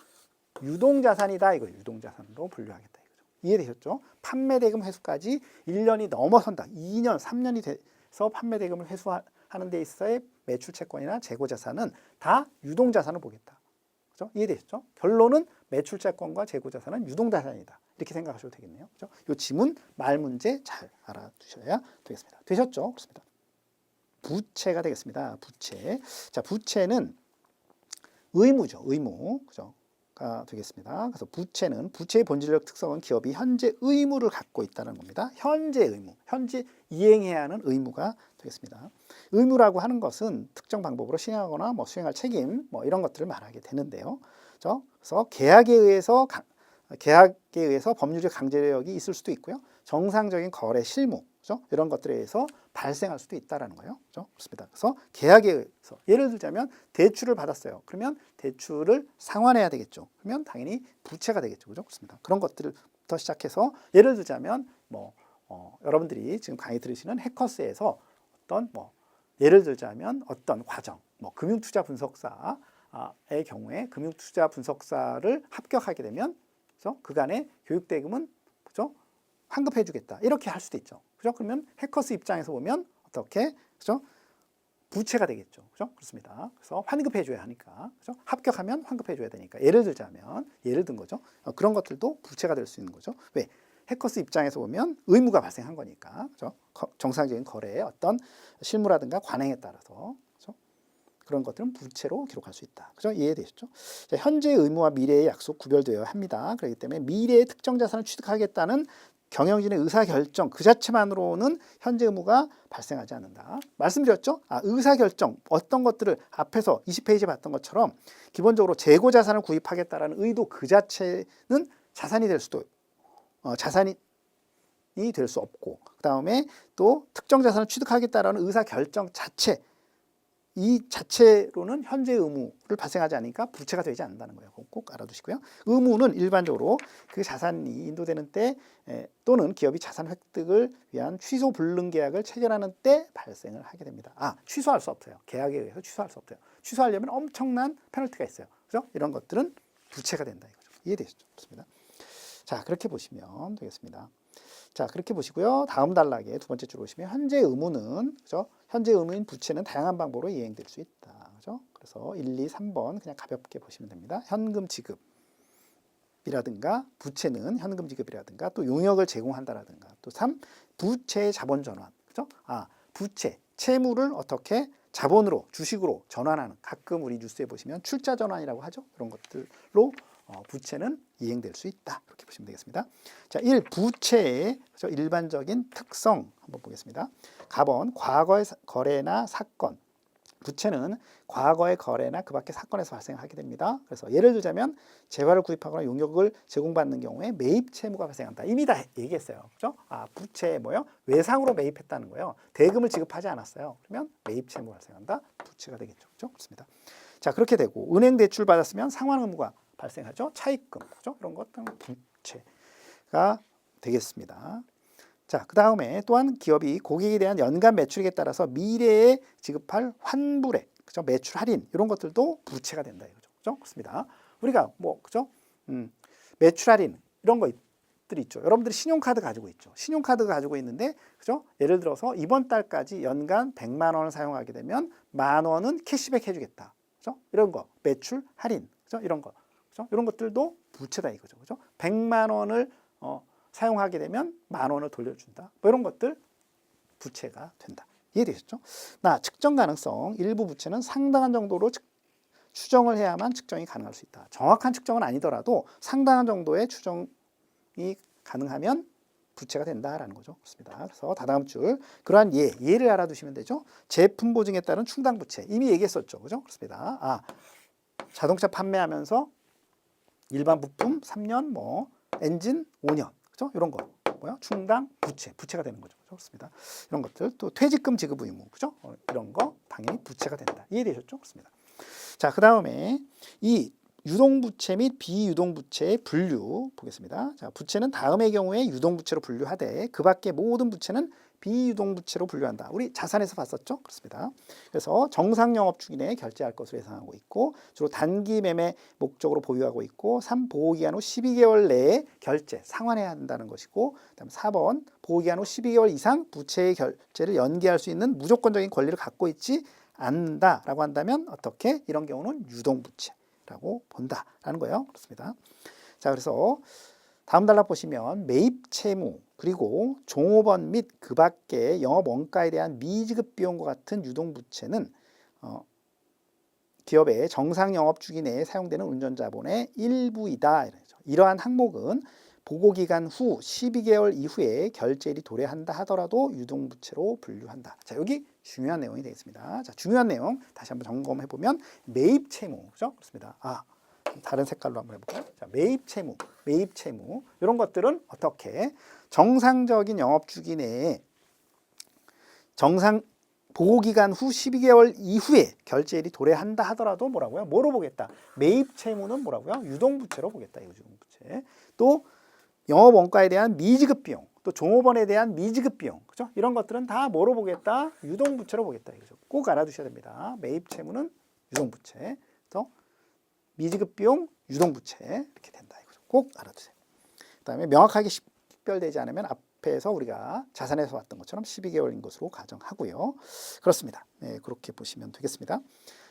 유동 자산이다. 이거 유동 자산으로 분류하겠다. 이거죠. 이해되셨죠? 판매 대금 회수까지 1년이 넘어선다. 2년, 3년이 돼서 판매 대금을 회수하는 데 있어의 매출 채권이나 재고 자산은 다 유동 자산을 보겠다. 그죠? 이해되셨죠? 결론은 매출 채권과 재고 자산은 유동 자산이다. 이렇게 생각하셔도 되겠네요. 그죠? 이 지문 말 문제 잘 알아두셔야 되겠습니다. 되셨죠? 그렇습니다. 부채가 되겠습니다. 부채. 자, 부채는 의무죠. 의무. 그죠? 가 되겠습니다. 그래서 부채는 부채의 본질적 특성은 기업이 현재 의무를 갖고 있다는 겁니다. 현재 의무, 현재 이행해야 하는 의무가 되겠습니다. 의무라고 하는 것은 특정 방법으로 시행하거나 뭐 수행할 책임 뭐 이런 것들을 말하게 되는데요. 그래서 계약에 의해서 법률적 강제력이 있을 수도 있고요. 정상적인 거래 실무, 그죠? 이런 것들에 의해서 발생할 수도 있다라는 거예요. 그죠? 그렇습니다. 그래서 계약에 의해서 예를 들자면 대출을 받았어요. 그러면 대출을 상환해야 되겠죠. 그러면 당연히 부채가 되겠죠. 그죠? 그렇습니다. 그런 것들부터 시작해서 예를 들자면 뭐 여러분들이 지금 강의 들으시는 해커스에서 어떤 뭐 예를 들자면 어떤 과정, 뭐 금융투자 분석사의 경우에 금융투자 분석사를 합격하게 되면 그죠? 그간의 교육 대금은 그죠? 환급해 주겠다. 이렇게 할 수도 있죠. 그죠? 그러면 해커스 입장에서 보면 어떻게 그죠? 부채가 되겠죠. 그죠? 그렇습니다. 그래서 환급해 줘야 하니까. 그죠? 합격하면 환급해 줘야 되니까. 예를 들자면 예를 든 거죠. 그런 것들도 부채가 될 수 있는 거죠. 왜? 해커스 입장에서 보면 의무가 발생한 거니까. 그죠? 정상적인 거래의 어떤 실무라든가 관행에 따라서 그죠? 그런 것들은 부채로 기록할 수 있다. 그죠? 이해되셨죠? 자, 현재의 의무와 미래의 약속 구별되어야 합니다. 그렇기 때문에 미래의 특정 자산을 취득하겠다는 경영진의 의사결정 그 자체만으로는 현재 의무가 발생하지 않는다. 말씀드렸죠? 의사결정 어떤 것들을 앞에서 20페이지에 봤던 것처럼 기본적으로 재고 자산을 구입하겠다라는 의도 그 자체는 자산이 될 수도 자산이 될 수 없고 그 다음에 또 특정 자산을 취득하겠다라는 의사결정 자체 이 자체로는 현재 의무를 발생하지 않으니까 부채가 되지 않는다는 거예요. 꼭 알아두시고요. 의무는 일반적으로 그 자산이 인도되는 때 또는 기업이 자산 획득을 위한 취소 불능 계약을 체결하는 때 발생을 하게 됩니다. 취소할 수 없어요. 계약에 의해서 취소할 수 없어요. 취소하려면 엄청난 페널티가 있어요. 그죠? 이런 것들은 부채가 된다 이거죠. 이해되시죠? 좋습니다. 자, 그렇게 보시면 되겠습니다. 자, 그렇게 보시고요. 다음 단락에 두 번째 줄 보시면 현재 의무는 그죠? 현재 의무인 부채는 다양한 방법으로 이행될 수 있다. 그죠? 그래서 1, 2, 3번 그냥 가볍게 보시면 됩니다. 현금 지급이라든가 부채는 현금 지급이라든가 또 용역을 제공한다라든가 또 3, 부채의 자본 전환. 그죠? 부채, 채무를 어떻게 자본으로 주식으로 전환하는 가끔 우리 뉴스에 보시면 출자 전환이라고 하죠. 그런 것들로 부채는 이행될 수 있다. 이렇게 보시면 되겠습니다. 자, 1. 부채의 일반적인 특성 한번 보겠습니다. 갑은 과거의 거래나 사건. 부채는 과거의 거래나 그 밖의 사건에서 발생하게 됩니다. 그래서 예를 들자면 재화를 구입하거나 용역을 제공받는 경우에 매입 채무가 발생한다. 이미 다 얘기했어요. 그죠? 부채 뭐요? 외상으로 매입했다는 거예요. 대금을 지급하지 않았어요. 그러면 매입 채무가 발생한다. 부채가 되겠죠. 그죠? 그렇습니다. 자, 그렇게 되고 은행 대출 받았으면 상환 의무가 발생하죠. 차입금, 그죠? 이런 것들은 부채가 되겠습니다. 자, 그 다음에 또한 기업이 고객에 대한 연간 매출액에 따라서 미래에 지급할 환불액, 그죠? 매출 할인 이런 것들도 부채가 된다 이거죠. 그죠? 그렇습니다. 우리가 뭐 그죠? 매출 할인 이런 것들이 있죠. 여러분들이 신용카드 가지고 있죠. 신용카드 가지고 있는데 그죠? 예를 들어서 이번 달까지 연간 100만 원을 사용하게 되면 10,000원은 캐시백 해주겠다. 그죠? 이런 거 매출 할인, 그죠? 이런 거, 그죠? 이런 것들도 부채다 이거죠. 그죠? 100만 원을 사용하게 되면 10,000원을 돌려준다. 뭐 이런 것들 부채가 된다. 이해되셨죠? 측정 가능성. 일부 부채는 상당한 정도로 추정을 해야만 측정이 가능할 수 있다. 정확한 측정은 아니더라도 상당한 정도의 추정이 가능하면 부채가 된다라는 거죠. 그렇습니다. 그래서 다다음 줄 그러한 예를 알아두시면 되죠. 제품 보증에 따른 충당 부채 이미 얘기했었죠. 그죠? 그렇습니다. 자동차 판매하면서 일반 부품 3년, 뭐 엔진 5년, 그죠? 이런 거 뭐야? 충당 부채가 되는 거죠. 그렇습니다. 이런 것들 또 퇴직금 지급 의무, 그죠? 이런 거 당연히 부채가 된다. 이해되셨죠? 그렇습니다. 자, 그 다음에 이 유동부채 및 비유동부채의 분류 보겠습니다. 자, 부채는 다음의 경우에 유동부채로 분류하되 그 밖의 모든 부채는 비유동부채로 분류한다. 우리 자산에서 봤었죠? 그렇습니다. 그래서 정상영업 중인 내에 결제할 것으로 예상하고 있고 주로 단기 매매 목적으로 보유하고 있고 3. 보호기간 후 12개월 내에 결제, 상환해야 한다는 것이고 그다음 4번 보호기간 후 12개월 이상 부채의 결제를 연기할 수 있는 무조건적인 권리를 갖고 있지 않는다라고 한다면 어떻게? 이런 경우는 유동부채라고 본다라는 거예요. 그렇습니다. 자, 그래서 다음 단락 보시면 매입 채무 그리고 종업원 및 그 밖의 영업 원가에 대한 미지급 비용과 같은 유동부채는 기업의 정상 영업 주기 내에 사용되는 운전자본의 일부이다. 이러한 항목은 보고기간 후 12개월 이후에 결제일이 도래한다 하더라도 유동부채로 분류한다. 자, 여기 중요한 내용이 되겠습니다. 자, 중요한 내용 다시 한번 점검해 보면 매입 채무, 그죠? 그렇습니다. 다른 색깔로 한번 해볼까요? 자, 매입 채무 이런 것들은 어떻게 정상적인 영업 주기 내에 정상 보호기간 후 12개월 이후에 결제일이 도래한다 하더라도 뭐라고요? 뭐로 보겠다? 매입 채무는 뭐라고요? 유동부채로 보겠다. 이거 유동부채. 또 영업 원가에 대한 미지급 비용, 또 종업원에 대한 미지급 비용, 그죠? 이런 것들은 다 뭐로 보겠다? 유동부채로 보겠다. 이거죠. 꼭 알아두셔야 됩니다. 매입 채무는 유동부채, 또 미지급 비용, 유동부채 이렇게 된다. 이거죠. 꼭 알아두세요. 그다음에 명확하게 식별되지 않으면 앞에서 우리가 자산에서 봤던 것처럼 12개월인 것으로 가정하고요. 그렇습니다. 네, 그렇게 보시면 되겠습니다.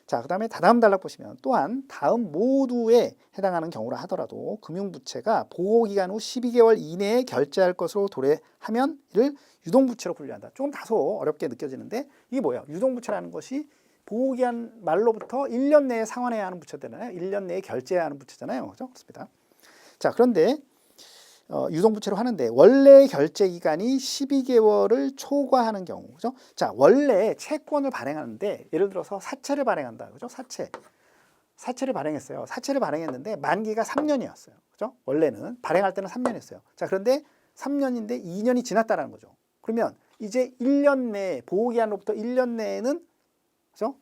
자, 그다음에 다음 단락 보시면 또한 다음 모두에 해당하는 경우라 하더라도 금융부채가 보호기간 후 12개월 이내에 결제할 것으로 도래하면 이를 유동부채로 분류한다. 조금 다소 어렵게 느껴지는데 이게 뭐예요? 유동부채라는 것이 보호기한 말로부터 1년 내에 상환해야 하는 부채잖아요. 1년 내에 결제해야 하는 부채잖아요. 그죠? 그렇습니다. 자, 그런데 유동부채로 하는데 원래 결제 기간이 12개월을 초과하는 경우, 그죠? 자, 원래 채권을 발행하는데 예를 들어서 사채를 발행한다, 그죠? 사채를 발행했어요. 사채를 발행했는데 만기가 3년이었어요, 그죠? 원래는 발행할 때는 3년이었어요. 자, 그런데 3년인데 2년이 지났다라는 거죠. 그러면 이제 1년 내에 보호기한으로부터 1년 내에는 그죠?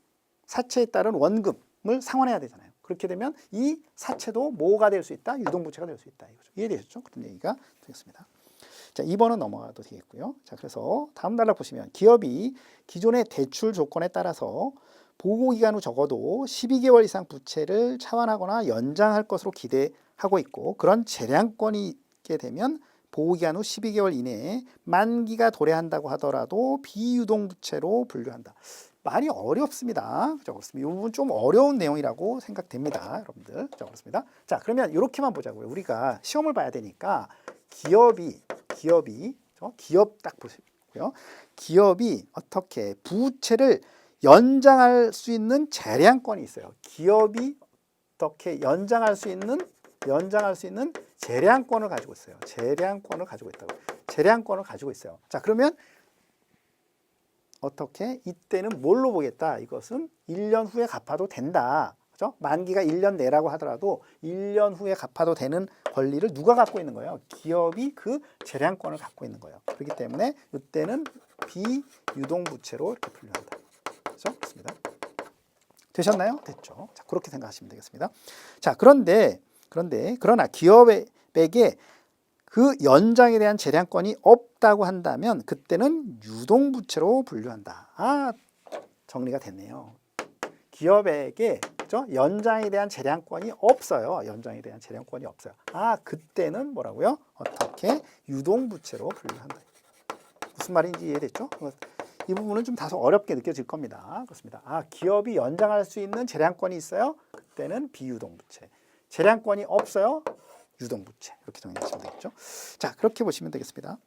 사채에 따른 원금을 상환해야 되잖아요. 그렇게 되면 이 사채도 뭐가 될 수 있다? 유동부채가 될 수 있다. 이거죠. 이해되셨죠? 그런 얘기가 되겠습니다. 자, 2번은 넘어가도 되겠고요. 자, 그래서 다음 단락 보시면 기업이 기존의 대출 조건에 따라서 보고기간 후 적어도 12개월 이상 부채를 차환하거나 연장할 것으로 기대하고 있고 그런 재량권이 있게 되면 보호기간 후 12개월 이내에 만기가 도래한다고 하더라도 비유동부채로 분류한다. 말이 어렵습니다. 그죠? 그렇습니다. 이 부분 좀 어려운 내용이라고 생각됩니다. 여러분들. 그죠? 그렇습니다. 자, 그러면 이렇게만 보자고요. 우리가 시험을 봐야 되니까 기업이 기업 딱 보시고요. 기업이 어떻게 부채를 연장할 수 있는 재량권이 있어요. 기업이 어떻게 연장할 수 있는 재량권을 가지고 있어요. 재량권을 가지고 있다고. 재량권을 가지고 있어요. 자, 그러면 어떻게 이때는 뭘로 보겠다? 이것은 1년 후에 갚아도 된다. 그죠? 만기가 1년 내라고 하더라도 1년 후에 갚아도 되는 권리를 누가 갖고 있는 거예요? 기업이 그 재량권을 갖고 있는 거예요. 그렇기 때문에 이때는 비유동부채로 이렇게 분류한다. 그렇죠? 그렇습니다. 되셨나요? 됐죠. 자, 그렇게 생각하시면 되겠습니다. 자, 그런데 그러나 기업에게 그 연장에 대한 재량권이 없다고 한다면 그때는 유동부채로 분류한다. 정리가 됐네요. 기업에게 그죠? 연장에 대한 재량권이 없어요. 연장에 대한 재량권이 없어요. 그때는 뭐라고요? 어떻게 유동부채로 분류한다. 무슨 말인지 이해됐죠? 이 부분은 좀 다소 어렵게 느껴질 겁니다. 그렇습니다. 기업이 연장할 수 있는 재량권이 있어요. 그때는 비유동부채. 재량권이 없어요. 유동부채. 이렇게 정리하시면 되겠죠. 자, 그렇게 보시면 되겠습니다.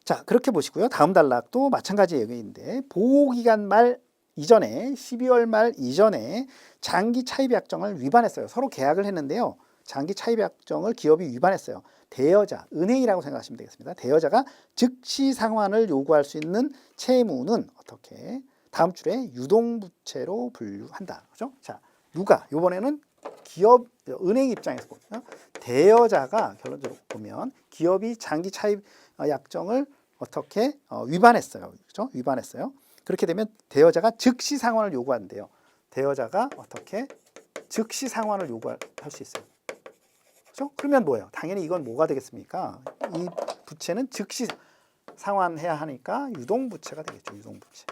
자, 그렇게 보시고요. 다음 단락도 마찬가지 얘기인데 보호기간 말 이전에 12월 말 이전에 장기 차입 약정을 위반했어요. 서로 계약을 했는데요. 장기 차입 약정을 기업이 위반했어요. 대여자, 은행이라고 생각하시면 되겠습니다. 대여자가 즉시 상환을 요구할 수 있는 채무는 어떻게? 다음 줄에 유동부채로 분류한다. 그죠? 자, 누가? 이번에는 기업, 은행 입장에서 보면 대여자가 결론적으로 보면 기업이 장기 차입 약정을 어떻게 위반했어요. 그죠? 위반했어요. 그렇게 되면 대여자가 즉시 상환을 요구한대요. 대여자가 어떻게 즉시 상환을 요구할 수 있어요. 그렇죠? 그러면 뭐예요? 당연히 이건 뭐가 되겠습니까? 이 부채는 즉시 상환해야 하니까 유동부채가 되겠죠. 유동부채.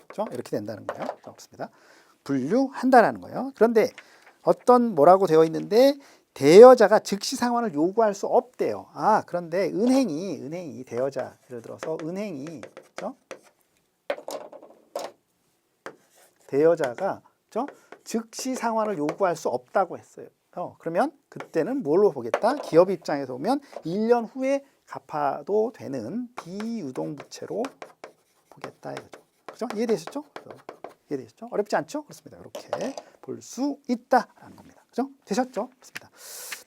그렇죠? 이렇게 된다는 거예요. 그렇습니다. 분류한다라는 거예요. 그런데 어떤 뭐라고 되어 있는데 대여자가 즉시 상환을 요구할 수 없대요. 그런데 은행이 대여자 예를 들어서 은행이 그렇죠? 대여자가 그렇죠? 즉시 상환을 요구할 수 없다고 했어요. 그러면 그때는 뭘로 보겠다? 기업 입장에서 보면 1년 후에 갚아도 되는 비유동부채로 보겠다 이거죠. 그죠? 이해되셨죠? 이해되셨죠? 어렵지 않죠? 그렇습니다. 이렇게 볼 수 있다라는 겁니다. 그죠? 되셨죠? 그렇습니다.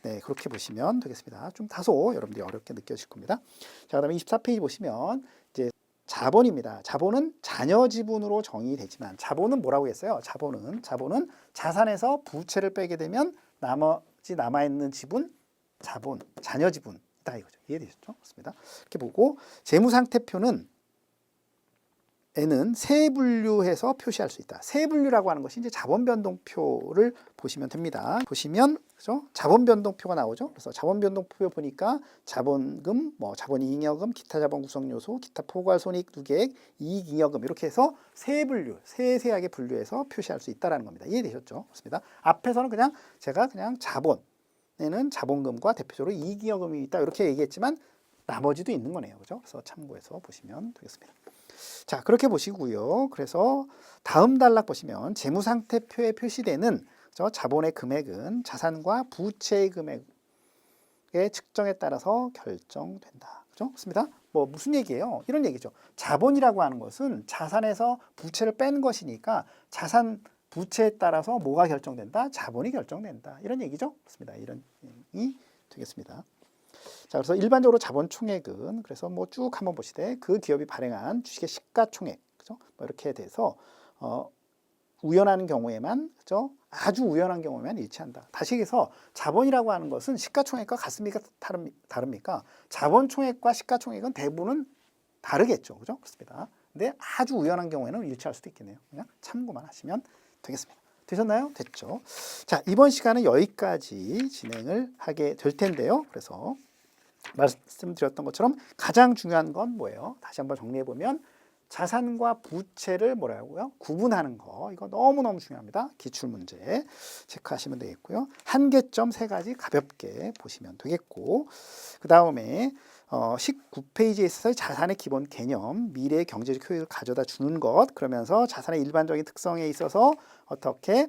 네, 그렇게 보시면 되겠습니다. 좀 다소 여러분들이 어렵게 느껴질 겁니다. 자, 그다음에 24페이지 보시면 이제 자본입니다. 자본은 자녀 지분으로 정의되지만 자본은 뭐라고 했어요? 자본은 자산에서 부채를 빼게 되면 나머지 남아 있는 지분, 자본, 자녀 지분이다 이거죠. 이해되셨죠? 그렇습니다. 이렇게 보고 재무상태표는 에는 세 분류해서 표시할 수 있다. 세 분류라고 하는 것이 이제 자본변동표를 보시면 됩니다. 보시면 그죠? 자본변동표가 나오죠. 그래서 자본변동표 보니까 자본금, 자본이익여금, 기타 자본 구성 요소, 기타 포괄손익 누계액, 이익잉여금 이렇게 해서 세 분류, 세세하게 분류해서 표시할 수 있다라는 겁니다. 이해되셨죠? 그렇습니다. 앞에서는 제가 그냥 자본에는 자본금과 대표적으로 이익잉여금이 있다 이렇게 얘기했지만 나머지도 있는 거네요. 그죠? 그래서 참고해서 보시면 되겠습니다. 자, 그렇게 보시고요. 그래서 다음 단락 보시면 재무상태표에 표시되는 자본의 금액은 자산과 부채의 금액의 측정에 따라서 결정된다. 그죠? 그렇습니다. 무슨 얘기예요? 이런 얘기죠. 자본이라고 하는 것은 자산에서 부채를 뺀 것이니까 자산 부채에 따라서 뭐가 결정된다? 자본이 결정된다. 이런 얘기죠. 그렇습니다. 이런 얘기 되겠습니다. 자, 그래서 일반적으로 자본 총액은 그래서 쭉 한번 보시되 그 기업이 발행한 주식의 시가총액, 그죠? 이렇게 돼서 우연한 경우에만, 그죠? 아주 우연한 경우에만 일치한다. 다시 얘기해서 자본이라고 하는 것은 시가총액과 같습니까? 다릅니까? 자본 총액과 시가총액은 대부분은 다르겠죠, 그죠? 그렇습니다. 근데 아주 우연한 경우에는 일치할 수도 있겠네요. 그냥 참고만 하시면 되겠습니다. 되셨나요? 됐죠. 자, 이번 시간은 여기까지 진행을 하게 될 텐데요. 그래서 말씀드렸던 것처럼 가장 중요한 건 뭐예요? 다시 한번 정리해 보면 자산과 부채를 뭐라고요? 구분하는 거. 이거 너무너무 중요합니다. 기출문제 체크하시면 되겠고요. 한계점 3가지 가볍게 보시면 되겠고, 그 다음에 19페이지에 있어서 자산의 기본 개념, 미래의 경제적 효익을 가져다 주는 것, 그러면서 자산의 일반적인 특성에 있어서 어떻게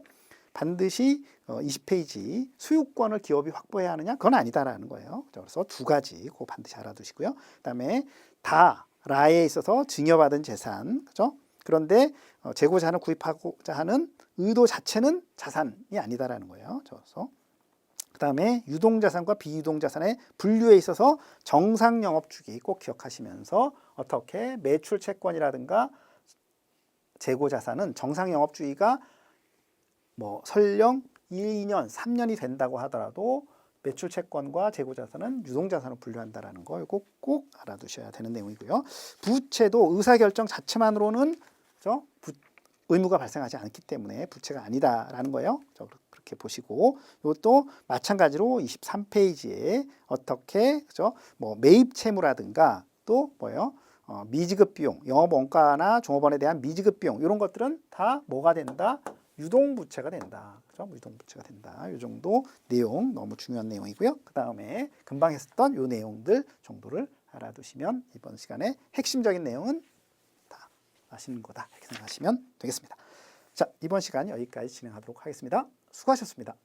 반드시 20페이지 수유권을 기업이 확보해야 하느냐? 그건 아니다라는 거예요. 그래서 2가지 그거 반드시 알아두시고요. 그다음에 라에 있어서 증여받은 재산, 그죠? 그런데 재고자산을 구입하고자 하는 의도 자체는 자산이 아니다라는 거예요. 그래서 그다음에 유동자산과 비유동자산의 분류에 있어서 정상 영업주기 꼭 기억하시면서 어떻게 매출 채권이라든가 재고자산은 정상 영업주의가 설령 2년, 3년이 된다고 하더라도 매출 채권과 재고자산은 유동자산으로 분류한다라는 거 이거 꼭 알아두셔야 되는 내용이고요. 부채도 의사결정 자체만으로는 의무가 발생하지 않기 때문에 부채가 아니다라는 거예요. 그렇게 이렇게 보시고 이것도 마찬가지로 23페이지에 어떻게 그죠? 뭐 매입 채무라든가 또 뭐예요? 미지급 비용, 영업 원가나 종업원에 대한 미지급 비용 이런 것들은 다 뭐가 된다? 유동부채가 된다. 그죠? 유동부채가 된다. 이 정도 내용 너무 중요한 내용이고요. 그 다음에 금방 했었던 이 내용들 정도를 알아두시면 이번 시간에 핵심적인 내용은 다 아시는 거다 이렇게 생각하시면 되겠습니다. 자, 이번 시간 여기까지 진행하도록 하겠습니다. 수고하셨습니다.